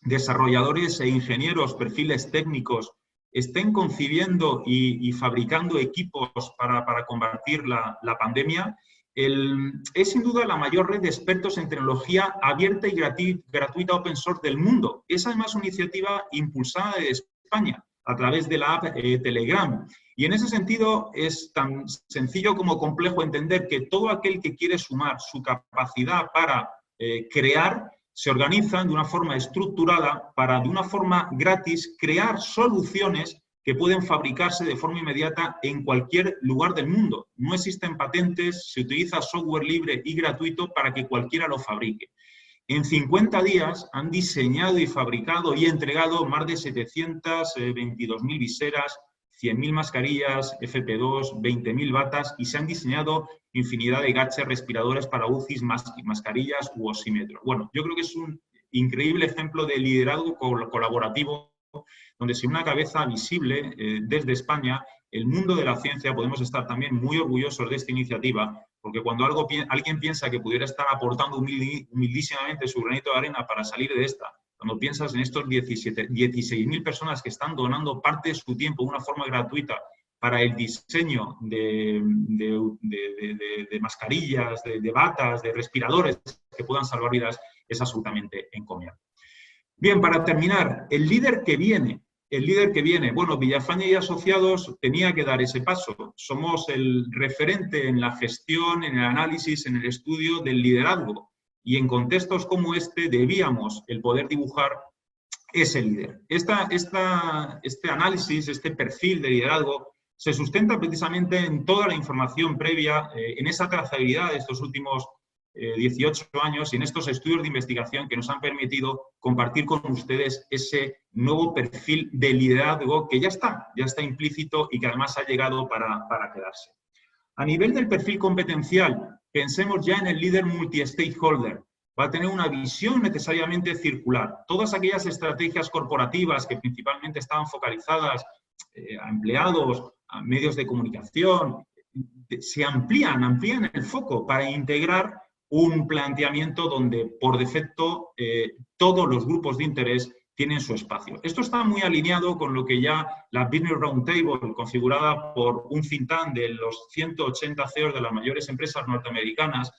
desarrolladores e ingenieros, perfiles técnicos, estén concibiendo y fabricando equipos para combatir la pandemia? Es sin duda la mayor red de expertos en tecnología abierta y gratuita open source del mundo. Es además una iniciativa impulsada desde España. a través de la app Telegram. Y en ese sentido es tan sencillo como complejo entender que todo aquel que quiere sumar su capacidad para crear, se organizan de una forma estructurada para, de una forma gratis, crear soluciones que pueden fabricarse de forma inmediata en cualquier lugar del mundo. No existen patentes, se utiliza software libre y gratuito para que cualquiera lo fabrique. En 50 días han diseñado y fabricado y entregado más de 722.000 viseras, 100.000 mascarillas, FP2, 20.000 batas y se han diseñado infinidad de gadgets, respiradores para UCIs, mascarillas u oxímetros. Bueno, yo creo que es un increíble ejemplo de liderazgo colaborativo donde sin una cabeza visible desde España, el mundo de la ciencia podemos estar también muy orgullosos de esta iniciativa, porque cuando alguien piensa que pudiera estar aportando humildísimamente su granito de arena para salir de esta, cuando piensas en estos 16.000 personas que están donando parte de su tiempo de una forma gratuita para el diseño de mascarillas, de batas, de respiradores que puedan salvar vidas, es absolutamente encomiable. Bien, para terminar, el líder que viene, bueno, Villafañe y Asociados tenía que dar ese paso. Somos el referente en la gestión, en el análisis, en el estudio del liderazgo. Y en contextos como este debíamos el poder dibujar ese líder. Este análisis, este perfil de liderazgo, se sustenta precisamente en toda la información previa, en esa trazabilidad de estos últimos 18 años y en estos estudios de investigación que nos han permitido compartir con ustedes ese nuevo perfil de liderazgo que ya está implícito y que además ha llegado para quedarse. A nivel del perfil competencial, pensemos ya en el líder multi-stakeholder. Va a tener una visión necesariamente circular. Todas aquellas estrategias corporativas que principalmente estaban focalizadas a empleados, a medios de comunicación, se amplían el foco para integrar un planteamiento donde, por defecto, todos los grupos de interés tienen su espacio. Esto está muy alineado con lo que ya la Business Roundtable, configurada por un think tank de los 180 CEOs de las mayores empresas norteamericanas,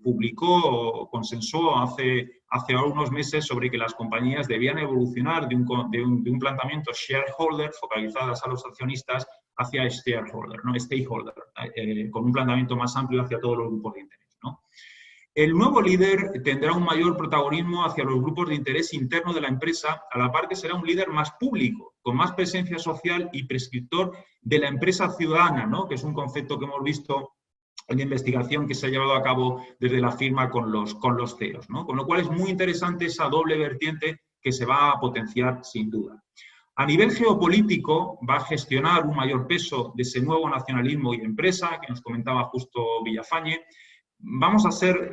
publicó o consensuó hace unos meses sobre que las compañías debían evolucionar de un planteamiento shareholder, focalizadas a los accionistas, hacia stakeholder, con un planteamiento más amplio hacia todos los grupos de interés, ¿no? El nuevo líder tendrá un mayor protagonismo hacia los grupos de interés interno de la empresa, a la par que será un líder más público, con más presencia social y prescriptor de la empresa ciudadana, ¿no? Que es un concepto que hemos visto en la investigación que se ha llevado a cabo desde la firma con los CEOs, ¿no? Con lo cual es muy interesante esa doble vertiente que se va a potenciar sin duda. A nivel geopolítico va a gestionar un mayor peso de ese nuevo nacionalismo y empresa que nos comentaba justo Villafañe. Vamos a ser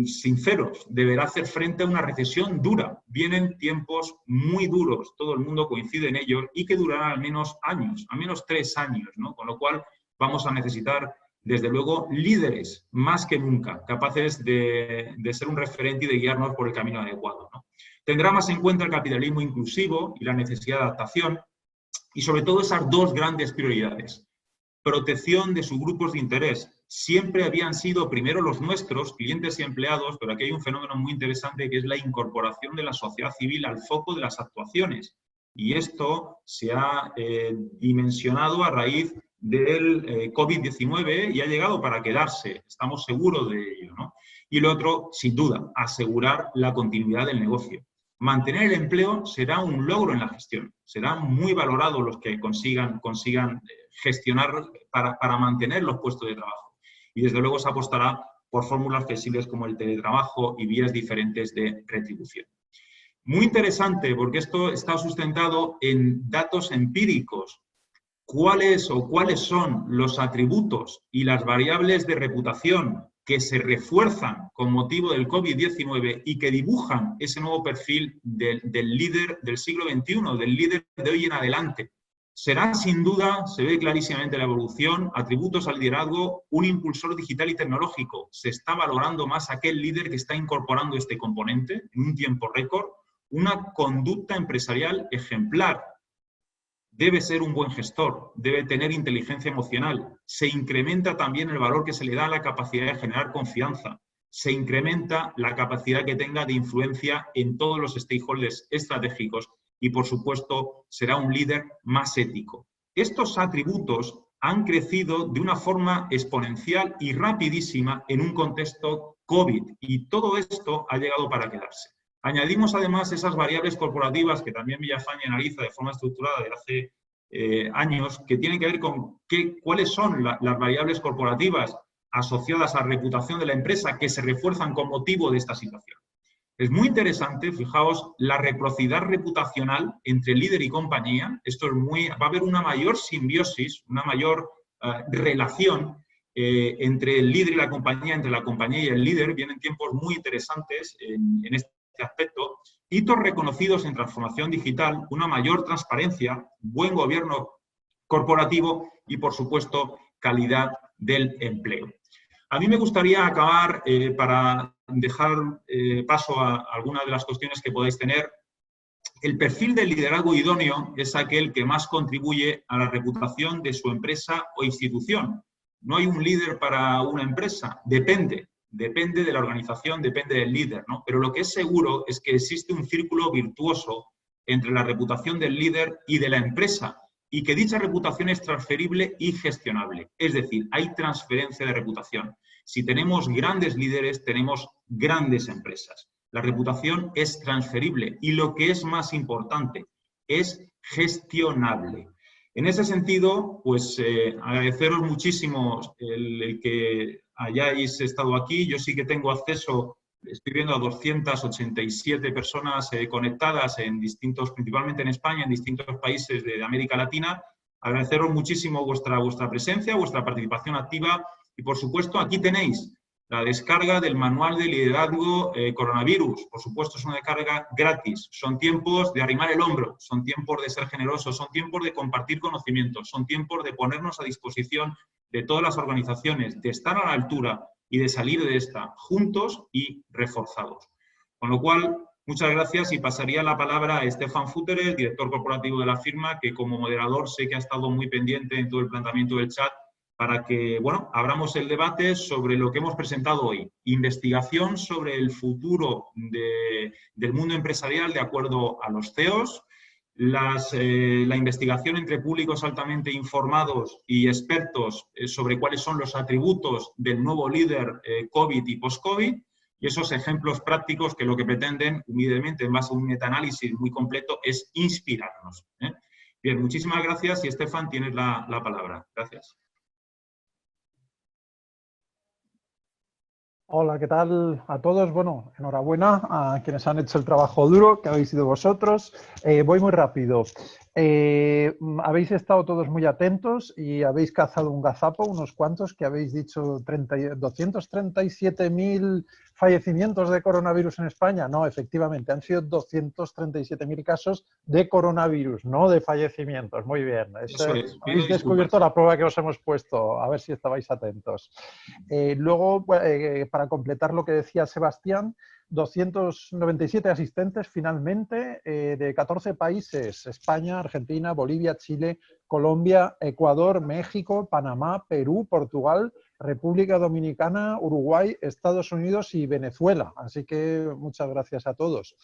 sinceros, deberá hacer frente a una recesión dura. Vienen tiempos muy duros, todo el mundo coincide en ello, y que durarán al menos años, al menos 3 años, ¿no? Con lo cual vamos a necesitar, desde luego, líderes más que nunca, capaces de ser un referente y de guiarnos por el camino adecuado, ¿no? Tendrá más en cuenta el capitalismo inclusivo y la necesidad de adaptación, y sobre todo esas dos grandes prioridades. Protección de sus grupos de interés. Siempre habían sido primero los nuestros, clientes y empleados, pero aquí hay un fenómeno muy interesante que es la incorporación de la sociedad civil al foco de las actuaciones. Y esto se ha dimensionado a raíz del COVID-19 y ha llegado para quedarse. Estamos seguros de ello, ¿no? Y lo otro, sin duda, asegurar la continuidad del negocio. Mantener el empleo será un logro en la gestión. Serán muy valorados los que consigan gestionar para mantener los puestos de trabajo. Y desde luego se apostará por fórmulas flexibles como el teletrabajo y vías diferentes de retribución. Muy interesante porque esto está sustentado en datos empíricos. ¿Cuáles son los atributos y las variables de reputación que se refuerzan con motivo del COVID-19 y que dibujan ese nuevo perfil del líder del siglo XXI, del líder de hoy en adelante? Será sin duda, se ve clarísimamente la evolución, atributos al liderazgo, un impulsor digital y tecnológico. Se está valorando más aquel líder que está incorporando este componente en un tiempo récord, una conducta empresarial ejemplar. Debe ser un buen gestor, debe tener inteligencia emocional. Se incrementa también el valor que se le da a la capacidad de generar confianza. Se incrementa la capacidad que tenga de influencia en todos los stakeholders estratégicos y, por supuesto, será un líder más ético. Estos atributos han crecido de una forma exponencial y rapidísima en un contexto COVID, y todo esto ha llegado para quedarse. Añadimos además esas variables corporativas que también Villafañe analiza de forma estructurada desde hace años, que tienen que ver con cuáles son las variables corporativas asociadas a la reputación de la empresa que se refuerzan con motivo de esta situación. Es muy interesante, fijaos, la reciprocidad reputacional entre líder y compañía. Esto es va a haber una mayor simbiosis, una mayor relación entre el líder y la compañía, entre la compañía y el líder. Vienen tiempos muy interesantes en este aspecto. Hitos reconocidos en transformación digital, una mayor transparencia, buen gobierno corporativo y, por supuesto, calidad del empleo. A mí me gustaría acabar, para dejar paso a algunas de las cuestiones que podéis tener. El perfil del liderazgo idóneo es aquel que más contribuye a la reputación de su empresa o institución. No hay un líder para una empresa, depende de la organización, depende del líder, ¿no? Pero lo que es seguro es que existe un círculo virtuoso entre la reputación del líder y de la empresa, y que dicha reputación es transferible y gestionable. Es decir, hay transferencia de reputación. Si tenemos grandes líderes, tenemos grandes empresas. La reputación es transferible y, lo que es más importante, es gestionable. En ese sentido, pues agradeceros muchísimo el que hayáis estado aquí. Yo sí que tengo acceso, estoy viendo a 287 personas conectadas en distintos, principalmente en España, en distintos países de América Latina. Agradeceros muchísimo vuestra presencia, vuestra participación activa, y, por supuesto, aquí tenéis la descarga del manual de liderazgo coronavirus. Por supuesto, es una descarga gratis. Son tiempos de arrimar el hombro, son tiempos de ser generosos, son tiempos de compartir conocimientos, son tiempos de ponernos a disposición de todas las organizaciones, de estar a la altura y de salir de esta juntos y reforzados. Con lo cual, muchas gracias, y pasaría la palabra a Stefan Futterer, director corporativo de la firma, que como moderador sé que ha estado muy pendiente en todo el planteamiento del chat, para que, bueno, abramos el debate sobre lo que hemos presentado hoy. Investigación sobre el futuro del mundo empresarial de acuerdo a los CEOs, la investigación entre públicos altamente informados y expertos sobre cuáles son los atributos del nuevo líder COVID y post-COVID, y esos ejemplos prácticos que lo que pretenden, humildemente, en base a un metaanálisis muy completo, es inspirarnos. Bien, muchísimas gracias, y Stefan, tienes la palabra. Gracias. Hola, ¿qué tal a todos? Bueno, enhorabuena a quienes han hecho el trabajo duro, que habéis sido vosotros. Voy muy rápido. Habéis estado todos muy atentos y habéis cazado un gazapo, unos cuantos, que habéis dicho 237.000 fallecimientos de coronavirus en España. No, efectivamente, han sido 237.000 casos de coronavirus, no de fallecimientos. Muy bien. Habéis descubierto la prueba que os hemos puesto, a ver si estabais atentos. Luego, para completar lo que decía Sebastián, 297 asistentes finalmente de 14 países: España, Argentina, Bolivia, Chile, Colombia, Ecuador, México, Panamá, Perú, Portugal, República Dominicana, Uruguay, Estados Unidos y Venezuela. Así que muchas gracias a todos.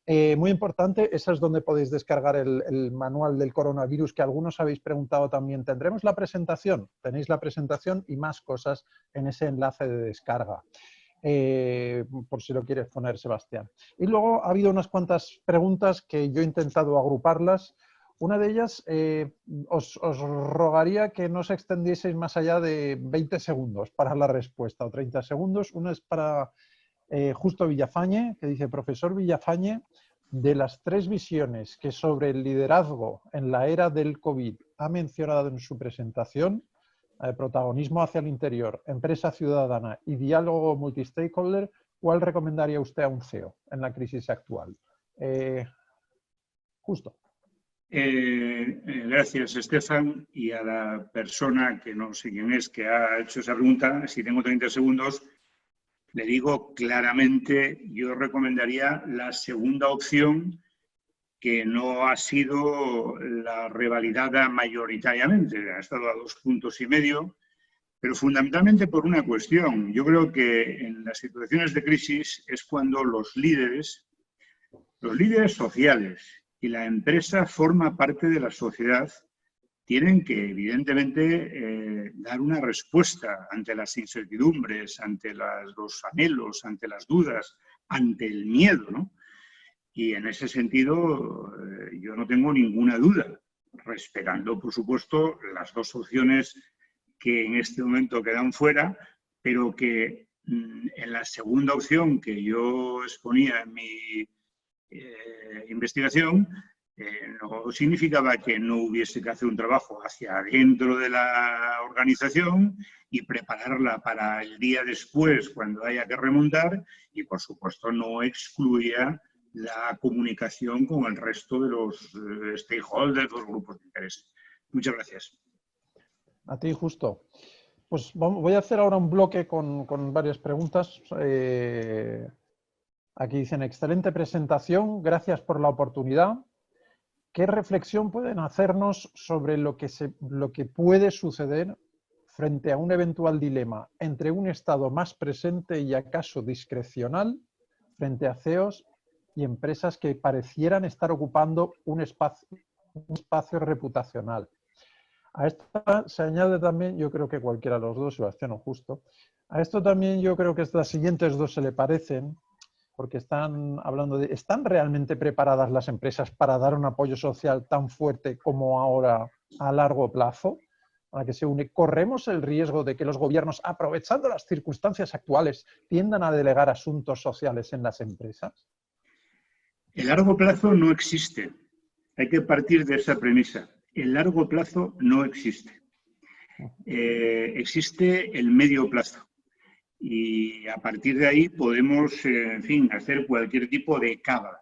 Muy importante, eso es donde podéis descargar el manual del coronavirus, que algunos habéis preguntado también. ¿Tendremos la presentación? Tenéis la presentación y más cosas en ese enlace de descarga. Por si lo quieres poner, Sebastián. Y luego ha habido unas cuantas preguntas que yo he intentado agruparlas. Una de ellas, os rogaría que no os extendieseis más allá de 20 segundos para la respuesta, o 30 segundos. Una es para Justo Villafañe, que dice: profesor Villafañe, de las 3 visiones que sobre el liderazgo en la era del COVID ha mencionado en su presentación, protagonismo hacia el interior, empresa ciudadana y diálogo multistakeholder, ¿cuál recomendaría usted a un CEO en la crisis actual? Justo. Gracias, Stefan, y a la persona que no sé quién es, que ha hecho esa pregunta. Si tengo 30 segundos, le digo claramente, yo recomendaría la segunda opción, que no ha sido la revalidada mayoritariamente, ha estado a 2,5 puntos, pero fundamentalmente por una cuestión. Yo creo que en las situaciones de crisis es cuando los líderes sociales y la empresa forma parte de la sociedad, tienen que, evidentemente, dar una respuesta ante las incertidumbres, ante los anhelos, ante las dudas, ante el miedo, ¿no? Y en ese sentido, yo no tengo ninguna duda, respetando, por supuesto, las dos opciones que en este momento quedan fuera, pero que en la segunda opción que yo exponía en mi investigación, no significaba que no hubiese que hacer un trabajo hacia adentro de la organización y prepararla para el día después cuando haya que remontar, y por supuesto no excluía la comunicación con el resto de los stakeholders, los grupos de interés. Muchas gracias. A ti, Justo. Pues voy a hacer ahora un bloque con varias preguntas. Aquí dicen, excelente presentación, gracias por la oportunidad. ¿Qué reflexión pueden hacernos sobre lo que puede suceder frente a un eventual dilema entre un Estado más presente y acaso discrecional frente a CEOs y empresas que parecieran estar ocupando un espacio reputacional? A esto se añade también, yo creo que cualquiera de los dos, Sebastián o Justo, a esto también yo creo que las siguientes dos se le parecen, porque están hablando de, ¿están realmente preparadas las empresas para dar un apoyo social tan fuerte como ahora a largo plazo? A que se une, ¿corremos el riesgo de que los gobiernos, aprovechando las circunstancias actuales, tiendan a delegar asuntos sociales en las empresas? El largo plazo no existe. Hay que partir de esa premisa. El largo plazo no existe. Existe el medio plazo. Y a partir de ahí podemos, en fin, hacer cualquier tipo de cábala.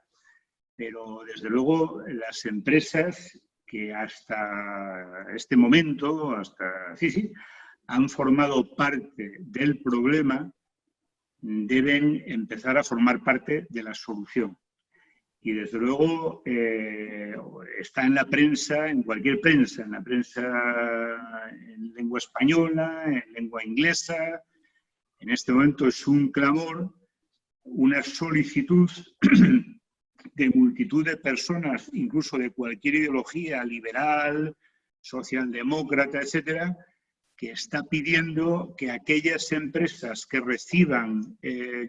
Pero, desde luego, las empresas que hasta este momento, han formado parte del problema, deben empezar a formar parte de la solución. Y, desde luego, está en la prensa, en cualquier prensa, en la prensa en lengua española, en lengua inglesa. En este momento es un clamor, una solicitud de multitud de personas, incluso de cualquier ideología liberal, socialdemócrata, etcétera, que está pidiendo que aquellas empresas que reciban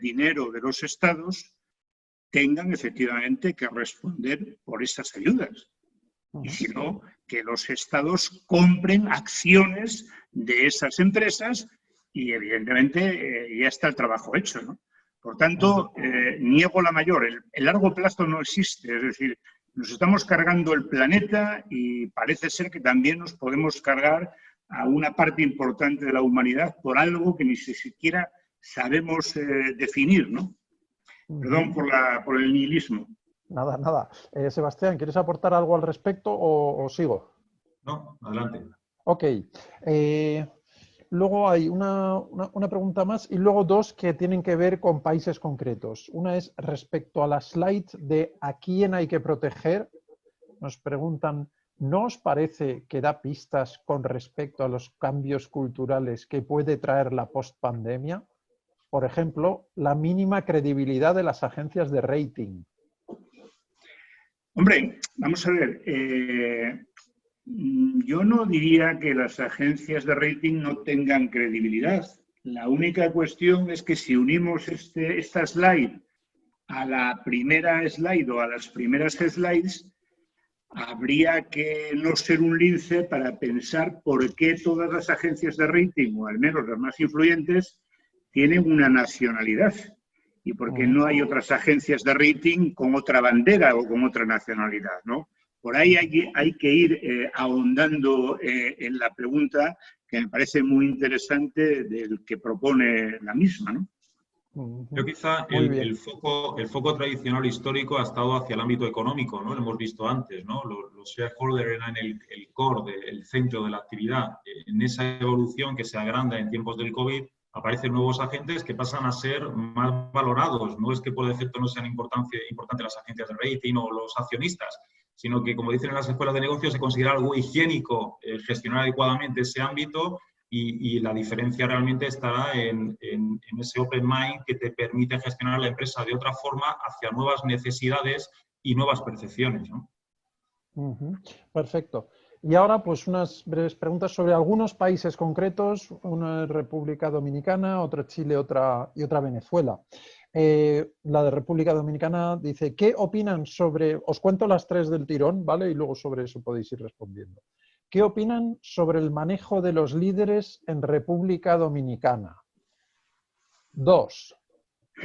dinero de los estados tengan efectivamente que responder por esas ayudas. Y si no, que los estados compren acciones de esas empresas y, evidentemente, ya está el trabajo hecho, ¿no? Por tanto, niego la mayor. El largo plazo no existe. Es decir, nos estamos cargando el planeta y parece ser que también nos podemos cargar a una parte importante de la humanidad por algo que ni siquiera sabemos definir, ¿no? Perdón por el nihilismo. Nada, nada. Sebastián, ¿quieres aportar algo al respecto o sigo? No, adelante. Ok. Luego hay una pregunta más y luego dos que tienen que ver con países concretos. Una es respecto a la slide de a quién hay que proteger. Nos preguntan, ¿no os parece que da pistas con respecto a los cambios culturales que puede traer la postpandemia? Por ejemplo, la mínima credibilidad de las agencias de rating. Hombre, vamos a ver. Yo no diría que las agencias de rating no tengan credibilidad. La única cuestión es que si unimos esta slide a la primera slide o a las primeras slides, habría que no ser un lince para pensar por qué todas las agencias de rating, o al menos las más influyentes, tienen una nacionalidad. Y por qué no hay otras agencias de rating con otra bandera o con otra nacionalidad, ¿no? Por ahí hay que ir ahondando en la pregunta, que me parece muy interesante del que propone la misma, ¿no? Yo quizá el foco tradicional histórico ha estado hacia el ámbito económico, ¿no? Lo hemos visto antes, ¿no? Los shareholders eran el core, el centro de la actividad. En esa evolución que se agranda en tiempos del COVID, aparecen nuevos agentes que pasan a ser más valorados. No es que por defecto no sean importantes las agencias de rating o los accionistas, sino que, como dicen en las escuelas de negocios, se considera algo higiénico gestionar adecuadamente ese ámbito y la diferencia realmente estará en ese open mind que te permite gestionar la empresa de otra forma hacia nuevas necesidades y nuevas percepciones, ¿no? Perfecto. Y ahora, pues, unas breves preguntas sobre algunos países concretos. Una es República Dominicana, otra Chile, y otra Venezuela. La de República Dominicana dice, ¿qué opinan sobre...? Os cuento las tres del tirón, ¿vale? Y luego sobre eso podéis ir respondiendo. ¿Qué opinan sobre el manejo de los líderes en República Dominicana? 2.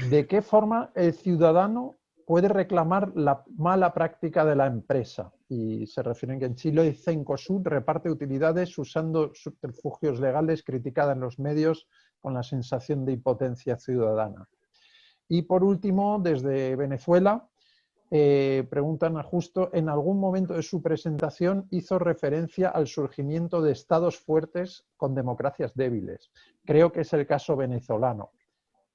¿De qué forma el ciudadano puede reclamar la mala práctica de la empresa? Y se refieren que en Chile Cencosud reparte utilidades usando subterfugios legales, criticada en los medios con la sensación de impotencia ciudadana. Y por último, desde Venezuela, preguntan a Justo, en algún momento de su presentación hizo referencia al surgimiento de estados fuertes con democracias débiles. Creo que es el caso venezolano.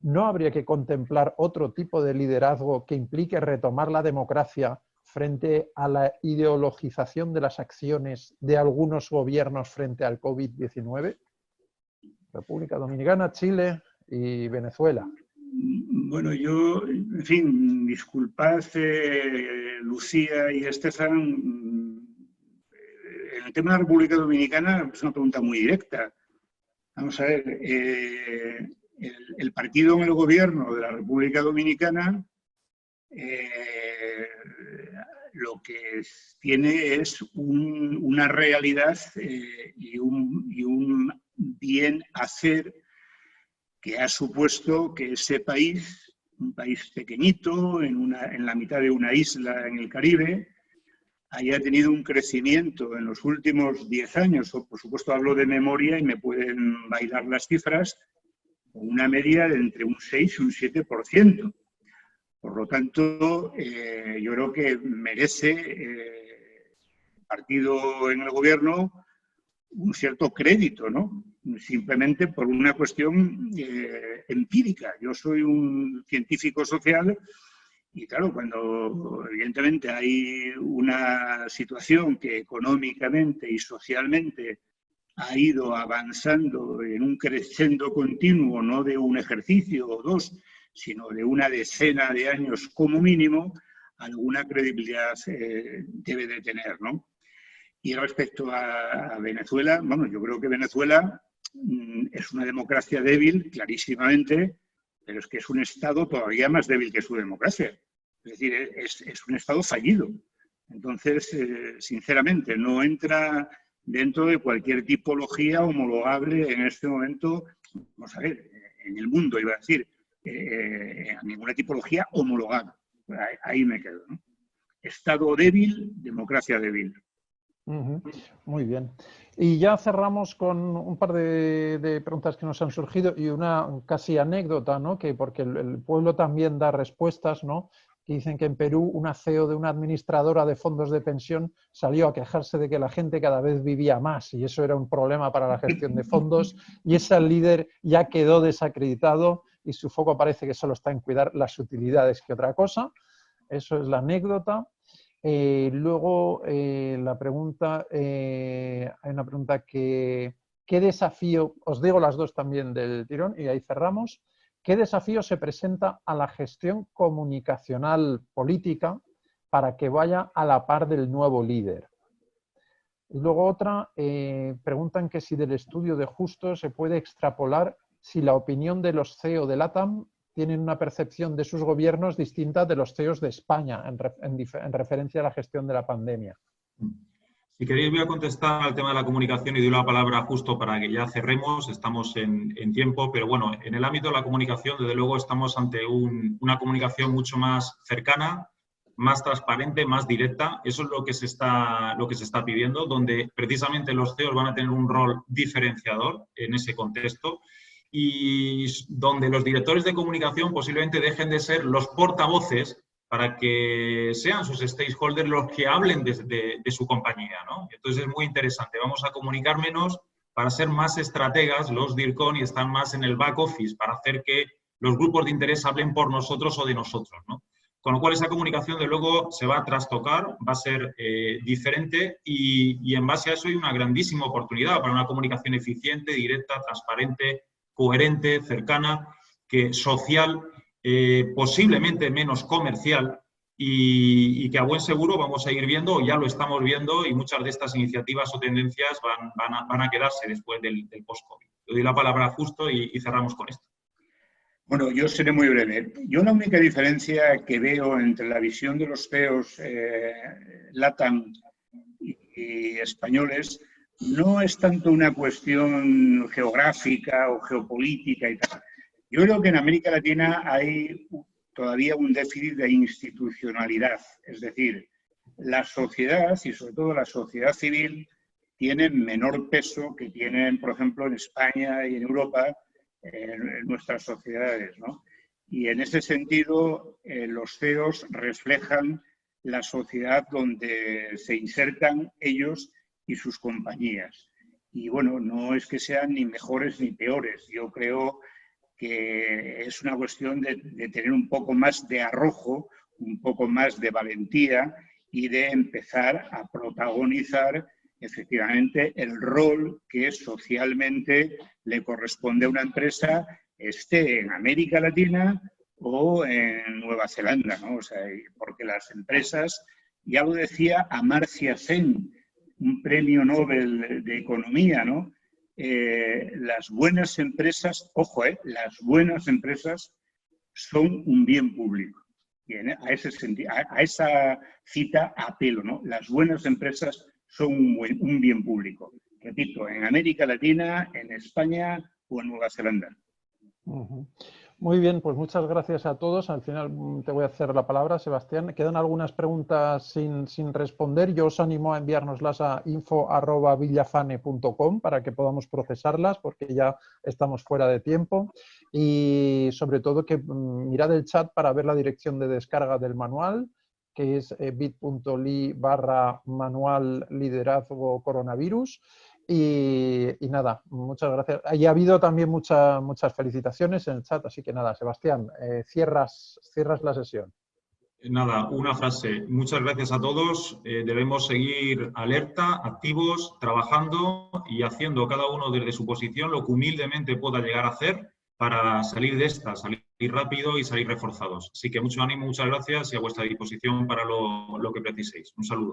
¿No habría que contemplar otro tipo de liderazgo que implique retomar la democracia frente a la ideologización de las acciones de algunos gobiernos frente al COVID-19? República Dominicana, Chile y Venezuela. Bueno, yo, en fin, disculpad Lucía y Estefan, en el tema de la República Dominicana es una pregunta muy directa. Vamos a ver, el partido en el gobierno de la República Dominicana lo que tiene es una realidad y un bien hacer que ha supuesto que ese país, un país pequeñito, en la mitad de una isla en el Caribe, haya tenido un crecimiento en los últimos 10 años, o por supuesto hablo de memoria y me pueden bailar las cifras, una media de entre un 6 y un 7%. Por lo tanto, yo creo que merece el partido en el gobierno un cierto crédito, ¿no? Simplemente por una cuestión empírica. Yo soy un científico social y, claro, cuando evidentemente hay una situación que económicamente y socialmente ha ido avanzando en un crescendo continuo, no de un ejercicio o dos, sino de una decena de años como mínimo, alguna credibilidad debe de tener, ¿no? Y respecto a Venezuela, bueno, yo creo que Venezuela es una democracia débil, clarísimamente, pero es que es un Estado todavía más débil que su democracia. Es decir, es un Estado fallido. Entonces, sinceramente, no entra dentro de cualquier tipología homologable en este momento, vamos a ver, en el mundo, iba a decir, ninguna tipología homologada. Ahí me quedo, ¿no? Estado débil, democracia débil. Muy bien. Y ya cerramos con un par de preguntas que nos han surgido y una casi anécdota, ¿no? Que porque el pueblo también da respuestas, ¿no? Que dicen que en Perú una CEO de una administradora de fondos de pensión salió a quejarse de que la gente cada vez vivía más y eso era un problema para la gestión de fondos y ese líder ya quedó desacreditado y su foco parece que solo está en cuidar las utilidades que otra cosa. Eso es la anécdota. Luego la pregunta, hay una pregunta que, ¿qué desafío, os digo las dos también del tirón y ahí cerramos, qué desafío se presenta a la gestión comunicacional política para que vaya a la par del nuevo líder? Y luego otra, preguntan que si del estudio de Justo se puede extrapolar si la opinión de los CEO de LATAM tienen una percepción de sus gobiernos distinta de los CEOs de España en referencia a la gestión de la pandemia. Si queréis voy a contestar al tema de la comunicación y doy la palabra Justo para que ya cerremos, estamos en tiempo, pero bueno, en el ámbito de la comunicación, desde luego estamos ante una comunicación mucho más cercana, más transparente, más directa. Eso es lo que se está pidiendo, donde precisamente los CEOs van a tener un rol diferenciador en ese contexto, y donde los directores de comunicación posiblemente dejen de ser los portavoces para que sean sus stakeholders los que hablen de su compañía, ¿no? Entonces es muy interesante. Vamos a comunicar menos para ser más estrategas los DIRCON y estar más en el back office para hacer que los grupos de interés hablen por nosotros o de nosotros, ¿no? Con lo cual esa comunicación de luego se va a trastocar, va a ser diferente y en base a eso hay una grandísima oportunidad para una comunicación eficiente, directa, transparente, coherente, cercana, social, posiblemente menos comercial y que a buen seguro vamos a ir viendo, o ya lo estamos viendo, y muchas de estas iniciativas o tendencias van a quedarse después del post-COVID. Le doy la palabra a Justo y cerramos con esto. Bueno, yo seré muy breve. Yo la única diferencia que veo entre la visión de los CEOs LATAM y españoles no es tanto una cuestión geográfica o geopolítica y tal. Yo creo que en América Latina hay todavía un déficit de institucionalidad. Es decir, la sociedad, y sobre todo la sociedad civil, tienen menor peso que tienen, por ejemplo, en España y en Europa, en nuestras sociedades, ¿no? Y en ese sentido, los CEOs reflejan la sociedad donde se insertan ellos y sus compañías. Y bueno, no es que sean ni mejores ni peores. Yo creo que es una cuestión de tener un poco más de arrojo, un poco más de valentía y de empezar a protagonizar efectivamente el rol que socialmente le corresponde a una empresa, esté en América Latina o en Nueva Zelanda, ¿no? O sea, porque las empresas, ya lo decía Amartya Sen, un premio Nobel de Economía, ¿no? Las buenas empresas, ojo, las buenas empresas son un bien público. Y a esa cita apelo, ¿no? Las buenas empresas son un bien público. Repito, en América Latina, en España o en Nueva Zelanda. Muy bien, pues muchas gracias a todos. Al final te voy a hacer la palabra, Sebastián. Quedan algunas preguntas sin responder. Yo os animo a enviárnoslas a info@villafane.com para que podamos procesarlas, porque ya estamos fuera de tiempo. Y sobre todo que mirad el chat para ver la dirección de descarga del manual, que es bit.ly/manual liderazgo coronavirus. Y nada, muchas gracias. Y ha habido también muchas felicitaciones en el chat, así que nada, Sebastián, cierras la sesión. Nada, una frase. Muchas gracias a todos. Debemos seguir alerta, activos, trabajando y haciendo cada uno desde su posición lo que humildemente pueda llegar a hacer para salir de esta, salir rápido y salir reforzados. Así que mucho ánimo, muchas gracias y a vuestra disposición para lo que preciséis. Un saludo.